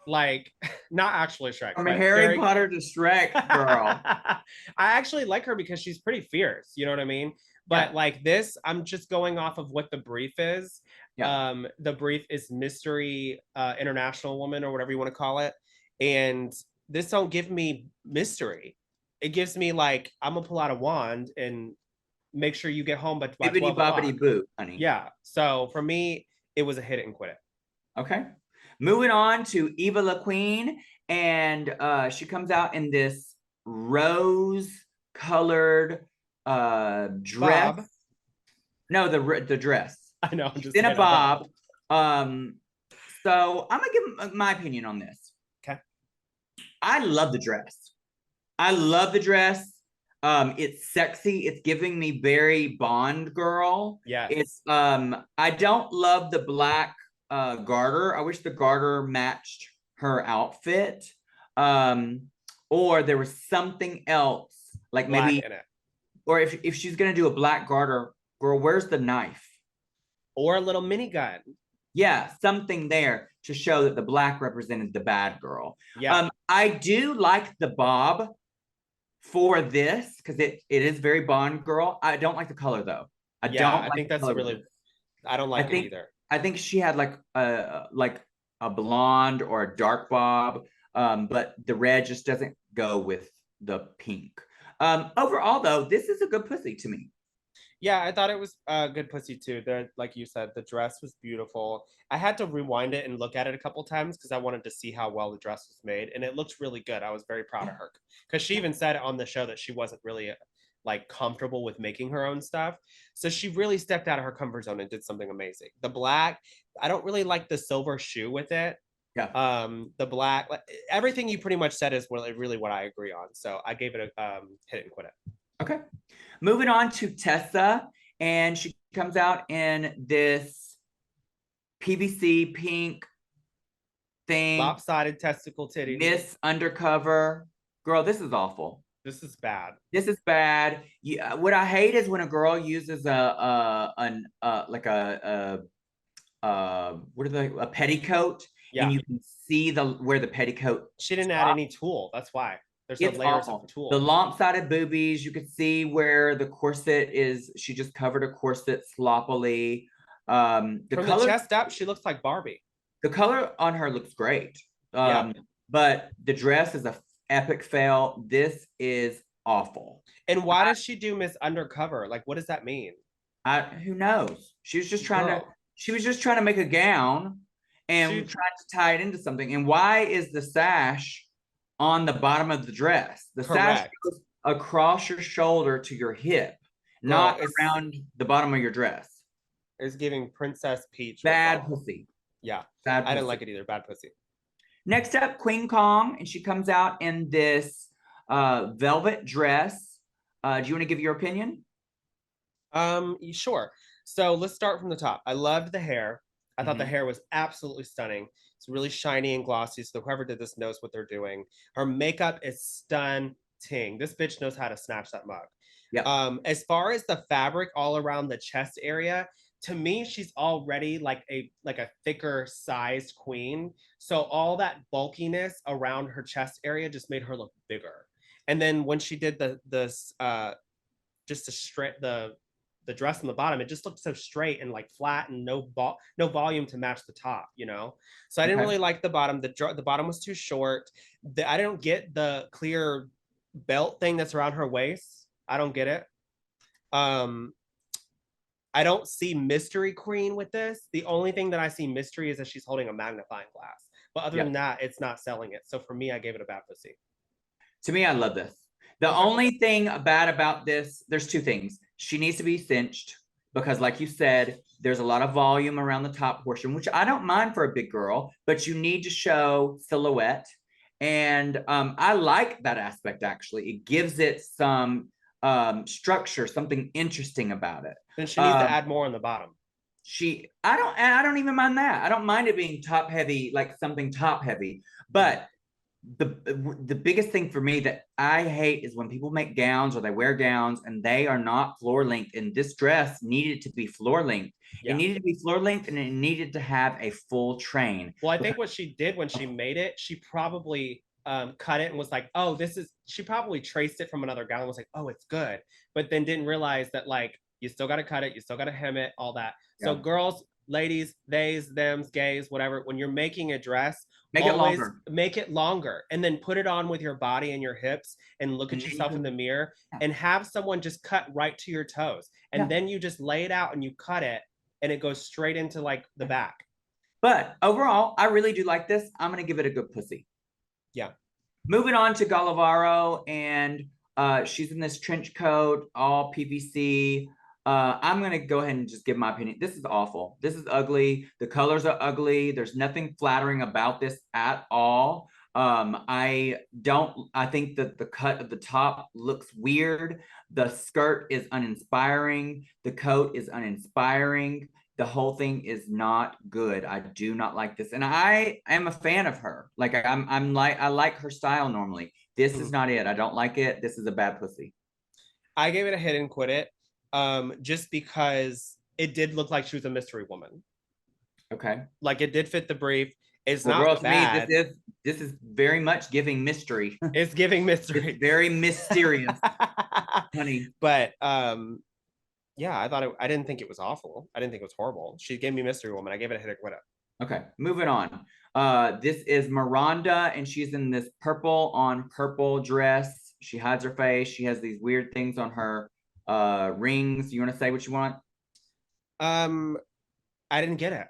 Like, not actually Shrek, From but Harry fairy. Potter to Shrek, girl. I actually like her because she's pretty fierce. You know what I mean? But Yeah. like this, I'm just going off of what the brief is. Yeah. The brief is mystery international woman or whatever you want to call it, and this don't give me mystery. It gives me like I'm gonna pull out a wand and make sure you get home by Bibbity 12 o'clock. bobbity boo, honey. Yeah. So for me, it was a hit it and quit it. Okay. Moving on to Eva La Queen, and she comes out in this rose colored dress. Bob. No, the dress. I know. I'm She's just in a saying. I thought. bob. So I'm gonna give my opinion on this. Okay. I love the dress. I love the dress. It's sexy. It's giving me very Bond girl. Yes. It's I don't love the black garter. I wish the garter matched her outfit. Um, or there was something else, like Black maybe, in it. or if she's gonna do a black garter, girl, where's the knife? Or a little minigun. Yeah, something there to show that the black represented the bad girl. Yeah. I do like the bob for this because it is very Bond girl. I don't like the color though. I Yeah, don't I like think the that's color. really. I don't like it either. I think she had like a blonde or a dark bob, but the red just doesn't go with the pink. Overall though, this is a good pussy to me. Yeah, I thought it was a good pussy too. The like you said, the dress was beautiful. I had to rewind it and look at it a couple times because I wanted to see how well the dress was made, and it looked really good. I was very proud of her because she even said on the show that she wasn't really like comfortable with making her own stuff. So she really stepped out of her comfort zone and did something amazing. The black, I don't really like the silver shoe with it. Yeah. The black, like, everything you pretty much said is really what I agree on. So I gave it a hit it and quit it. Okay. Moving on to Tessa, and she comes out in this PVC pink thing. Lopsided testicle titties. Miss Undercover. Girl, this is awful. This is bad. This is bad. Yeah, what I hate is when a girl uses what are they, a petticoat, Yeah. and you can see where the petticoat. She didn't add any tulle. That's why. There's no layers Awful. of tulle. The lopsided boobies, you could see where the corset is. She just covered a corset sloppily. From the chest up, she looks like Barbie. The color on her looks great. Yeah. But the dress is a epic fail. This is awful. And why does she do Miss Undercover? Like, what does that mean? Who knows? She was just trying to make a gown and trying to tie it into something. And why is the sash on the bottom of the dress? The sash goes across your shoulder to your hip, not around the bottom of your dress. It's giving Princess Peach. Bad pussy. Yeah. Bad pussy. I didn't like it either. Bad pussy. Next up, Queen Kong, and she comes out in this velvet dress. Do you want to give your opinion? Sure. So let's start from the top. I loved the hair. I thought the hair was absolutely stunning. It's really shiny and glossy. So whoever did this knows what they're doing. Her makeup is stunning. This bitch knows how to snatch that mug. Yeah. As far as the fabric all around the chest area, to me, she's already like a thicker sized queen. So all that bulkiness around her chest area just made her look bigger. And then when she did the the dress on the bottom, it just looked so straight and like flat and no volume to match the top, you know. So I didn't Okay. really like the bottom. The bottom was too short. I don't get the clear belt thing that's around her waist. I don't get it. Um, I don't see mystery queen with this. The only thing that I see mystery is that she's holding a magnifying glass. But other Yeah. than that, it's not selling it. So for me, I gave it a bad pussy. To me, I love this. The Okay. only thing bad about this, there's two things. She needs to be cinched because, like you said, there's a lot of volume around the top portion, which I don't mind for a big girl, but you need to show silhouette. And I like that aspect, actually. It gives it some structure, something interesting about it. Then she needs to Um, add more on the bottom. I don't even mind that. I don't mind it being top heavy, like something top heavy. But the biggest thing for me that I hate is when people make gowns or they wear gowns and they are not floor length. And this dress needed to be floor length. It Yeah. needed to be floor length and it needed to have a full train. Well, I think what she did when she made it, she probably cut it and was like, oh, this is, she probably traced it from another gown and was like, oh, it's good. But then didn't realize that, like, you still got to cut it, you still got to hem it, all that. So, Yeah. girls, ladies, theys, thems, gays, whatever, when you're making a dress, Make it always longer. make it longer and then put it on with your body and your hips and look And at then yourself in the mirror yeah. and have someone just cut right to your toes. And Yeah. then you just lay it out and you cut it and it goes straight into like the back. But overall, I really do like this. I'm going to give it a good pussy. Yeah. Moving on to Gallavaro, and she's in this trench coat, all PVC. I'm going to go ahead and just give my opinion. This is awful. This is ugly. The colors are ugly. There's nothing flattering about this at all. I think that the cut of the top looks weird. The skirt is uninspiring. The coat is uninspiring. The whole thing is not good. I do not like this. And I am a fan of her. Like I like her style normally. This is not it. I don't like it. This is a bad pussy. I gave it a hit and quit it. Just because it did look like she was a mystery woman. Okay. Like it did fit the brief. It's Well, not girl, to bad. me, this is very much giving mystery. It's giving mystery. It's very mysterious, honey. But yeah, I didn't think it was awful. I didn't think it was horrible. She gave me mystery woman. I gave it a hit and quit it. Okay, moving on. This is Miranda, and she's in this purple on purple dress. She hides her face. She has these weird things on her rings. You want to say what you want? I didn't get it.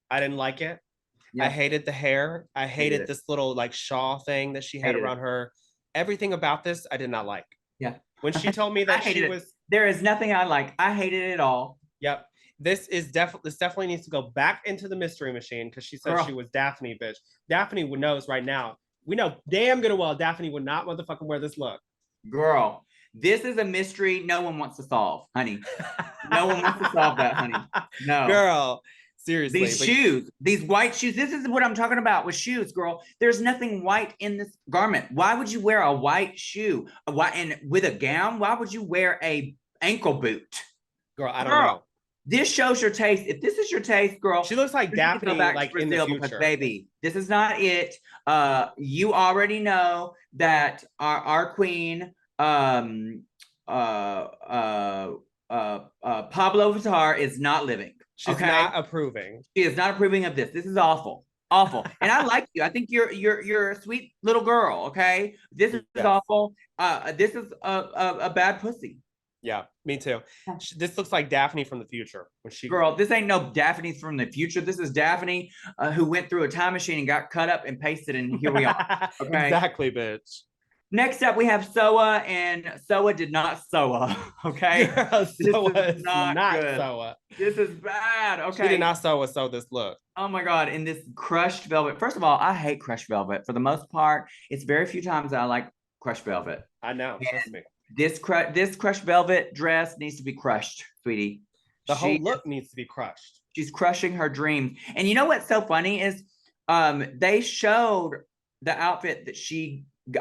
I didn't like it. Yeah. I hated the hair. I hated this little like shawl thing that she had around her. Everything about this I did not like. Yeah. When she told me that she was, there is nothing I like. I hated it all. Yep. This definitely needs to go back into the mystery machine because she said she was Daphne, bitch. Daphne knows right now. We know damn good and well Daphne would not motherfucking wear this look. Girl, this is a mystery no one wants to solve, honey. No one wants to solve that, honey. No. Girl, seriously. These shoes, these white shoes. This is what I'm talking about with shoes, girl. There's nothing white in this garment. Why would you wear a white shoe? And with a gown, why would you wear a ankle boot? Girl, I don't know. This shows your taste. If this is your taste, girl, she looks like Daphne, like in the future. Because, baby, this is not it. You already know that our queen, Pablo Vittar, is not living. She's not approving. She is not approving of this. This is awful. Awful. And I like you. I think you're a sweet little girl. Okay. This is awful. This is a bad pussy. Yeah, me too. This looks like Daphne from the future. Girl, this ain't no Daphne from the future. This is Daphne who went through a time machine and got cut up and pasted, and here we are. Okay. Exactly, bitch. Next up, we have Soa, and Soa did not Soa. Okay, Girl, Soa is not good. Soa. This is bad. Okay, she did not sew this look. Oh my god! In this crushed velvet. First of all, I hate crushed velvet. For the most part, it's very few times that I like crushed velvet. I know. Trust me. This crushed velvet dress needs to be crushed, sweetie. The whole look needs to be crushed. She's crushing her dreams. And you know what's so funny is they showed the outfit that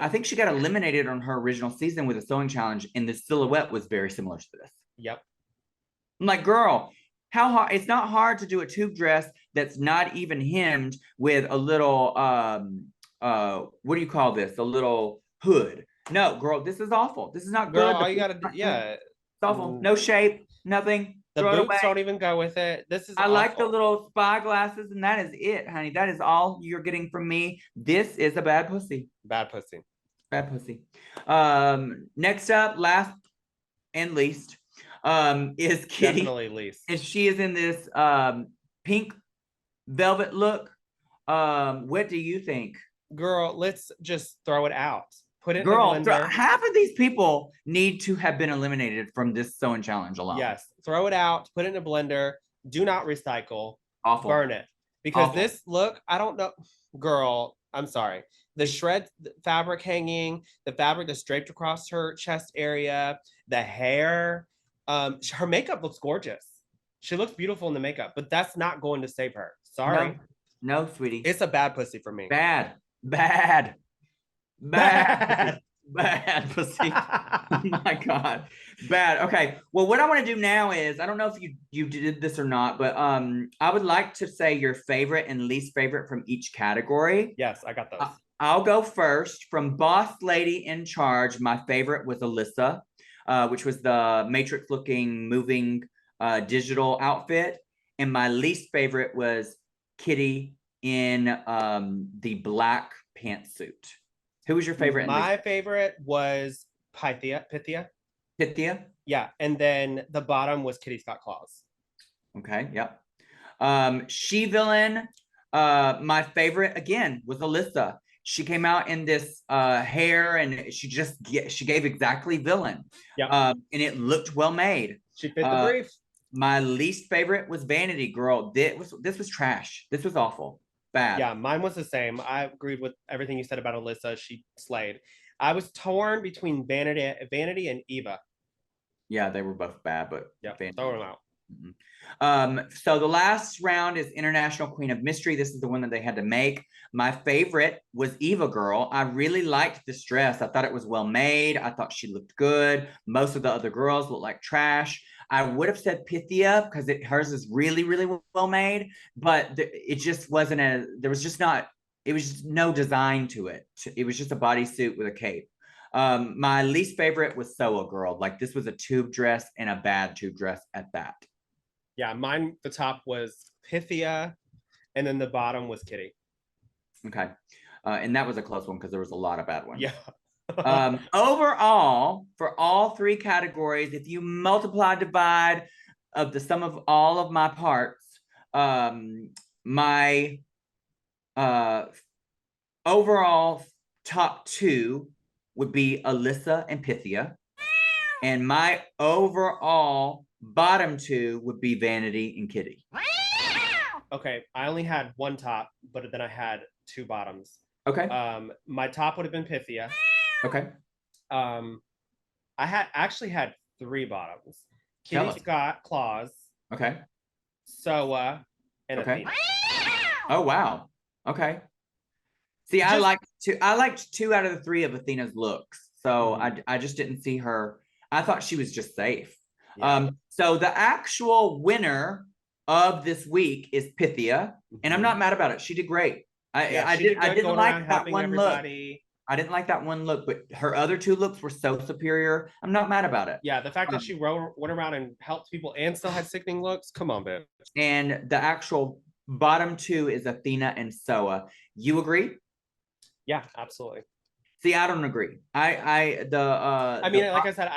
I think she got eliminated on her original season with a sewing challenge, and the silhouette was very similar to this. Yep. I'm like, girl, how hard? It's not hard to do a tube dress that's not even hemmed with a little what do you call this? A little hood. No, girl, this is awful. This is not girl, good. all you gotta do, yeah. It's awful. No shape, nothing. The Throw it boots away. don't even go with it. This is I like the awful. little spy glasses, and that is it, honey. That is all you're getting from me. This is a bad pussy. Bad pussy. Bad pussy. Next up, last and least, is Kitty. Definitely least. And she is in this pink velvet look. What do you think? Girl, let's just throw it out. Put it Girl, in the blender. half of these people need to have been eliminated from this sewing challenge alone. Yes, throw it out. Put it in a blender. Do not recycle. Awful. Burn it. Because Awful. this look, I don't know. Girl, I'm sorry. The shred fabric hanging, the fabric that's draped across her chest area, the hair. Her makeup looks gorgeous. She looks beautiful in the makeup, but that's not going to save her. Sorry. No, sweetie. It's a bad pussy for me. Bad pussy. Oh my God. Bad. Okay. Well, what I want to do now is, I don't know if you did this or not, but I would like to say your favorite and least favorite from each category. Yes, I got those. I'll go first. From Boss Lady in Charge, my favorite was Alyssa, which was the Matrix looking moving digital outfit. And my least favorite was Kitty in the black pantsuit. Who was your favorite? My favorite was Pythia. Pythia? Yeah. And then the bottom was Kitty Scott Claus. Okay, yep. She-Villain, my favorite again was Alyssa. She came out in this hair and she gave exactly villain. Yeah. And it looked well made. She fit the brief. My least favorite was Vanity Girl. This was trash. This was awful. Bad. Yeah, mine was the same. I agreed with everything you said about Alyssa. She slayed. I was torn between Vanity and Eva. Yeah, they were both bad, but yeah, throw them out. So the last round is International Queen of Mystery. This is the one that they had to make. My favorite was Eva Girl. I really liked this dress. I thought it was well made. I thought she looked good. Most of the other girls looked like trash. I would have said Pythia because hers is really, really well made, but it just wasn't there was just no design to it. It was just a bodysuit with a cape. My least favorite was Soa Girl. Like, this was a tube dress and a bad tube dress at that. Yeah, mine, the top was Pythia, and then the bottom was Kitty. Okay. And that was a close one because there was a lot of bad ones. Yeah. Overall, for all three categories, if you divide of the sum of all of my parts, my overall top two would be Alyssa and Pythia. And my overall bottom two would be Vanity and Kitty. Okay, I only had one top, but then I had two bottoms. Okay. My top would have been Pythia. Okay. I actually had three bottoms. Kitty Scott Claus. Okay. Soa and okay. Athena. Oh wow. Okay. See, I liked two out of the three of Athena's looks. So I just didn't see her. I thought she was just safe. Yeah. So the actual winner of this week is Pythia, and I'm not mad about it. She did great. I didn't like that one look. I didn't like that one look, but her other two looks were so superior. I'm not mad about it. Yeah, the fact that she went around and helped people and still had sickening looks. Come on, bitch. And the actual bottom two is Athena and Soa. You agree? Yeah, absolutely. See, I don't agree. I mean, like I said,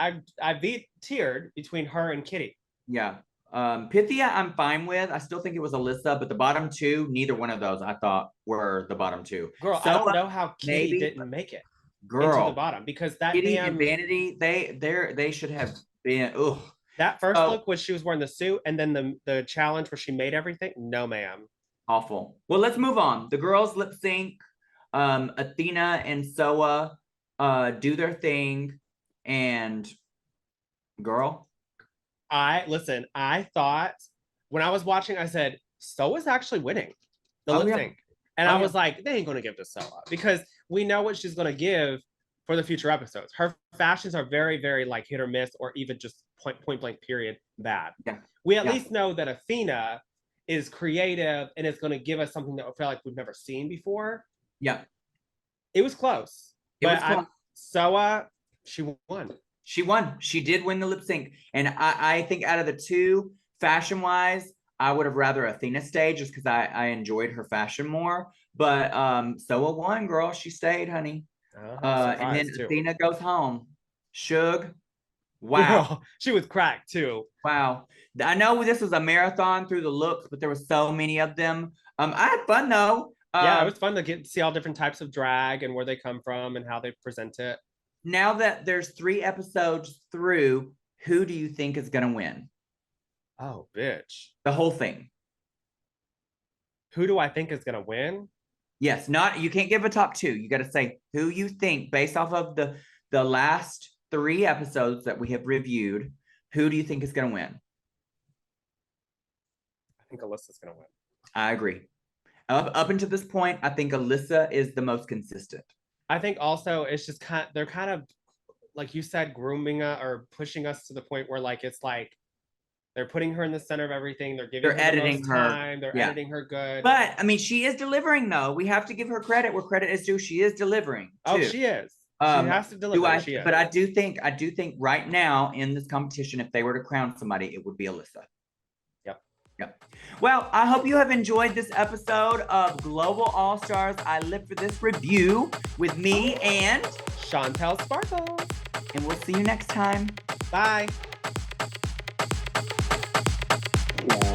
I tiered between her and Kitty. Yeah. Pythia, I'm fine with. I still think it was Alyssa, but the bottom two, neither one of those I thought were the bottom two. Girl, I don't know how Kitty didn't make it. Girl, into the bottom because that Kitty and Vanity, they should have been. Ugh. That first look was she was wearing the suit, and then the challenge where she made everything. No, ma'am. Awful. Well, let's move on. The girls lip sync. Athena and Soa do their thing, and girl. I thought when I was watching, I said, Soa's actually winning the lip sync. And I was like, they ain't going to give to Soa because we know what she's going to give for the future episodes. Her fashions are very, very like hit or miss, or even just point blank period bad. Yeah. We at least know that Athena is creative and is going to give us something that I feel like we've never seen before. Yeah. It was close. Soa, she won. She won. She did win the lip sync. And I think out of the two, fashion wise, I would have rather Athena stayed just because I enjoyed her fashion more. But Soa won, girl. She stayed, honey. And then Surprised too. Athena goes home. Shug, wow. She was cracked too. Wow. I know this was a marathon through the looks, but there were so many of them. I had fun though. Yeah, it was fun to get to see all different types of drag and where they come from and how they present it. Now that there's 3 episodes through, who do you think is going to win? Oh, bitch. The whole thing. Who do I think is gonna win? Yes, not you can't give a top two. You got to say who you think based off of the last 3 episodes that we have reviewed. Who do you think is going to win? I think Alyssa's gonna win. I agree. Up until this point, I think Alyssa is the most consistent. I think also it's just they're kind of like you said, grooming or pushing us to the point where like it's like they're putting her in the center of everything. They're giving her editing the most time. They're editing her good. But I mean, she is delivering though. We have to give her credit where credit is due. She is delivering. Too. Oh, she is. She has to deliver. But I do think right now in this competition, if they were to crown somebody, it would be Alyssa. Yep. Well, I hope you have enjoyed this episode of Global All Stars. I Live for This review with me and Chantel Sparkles. And we'll see you next time. Bye. Yeah.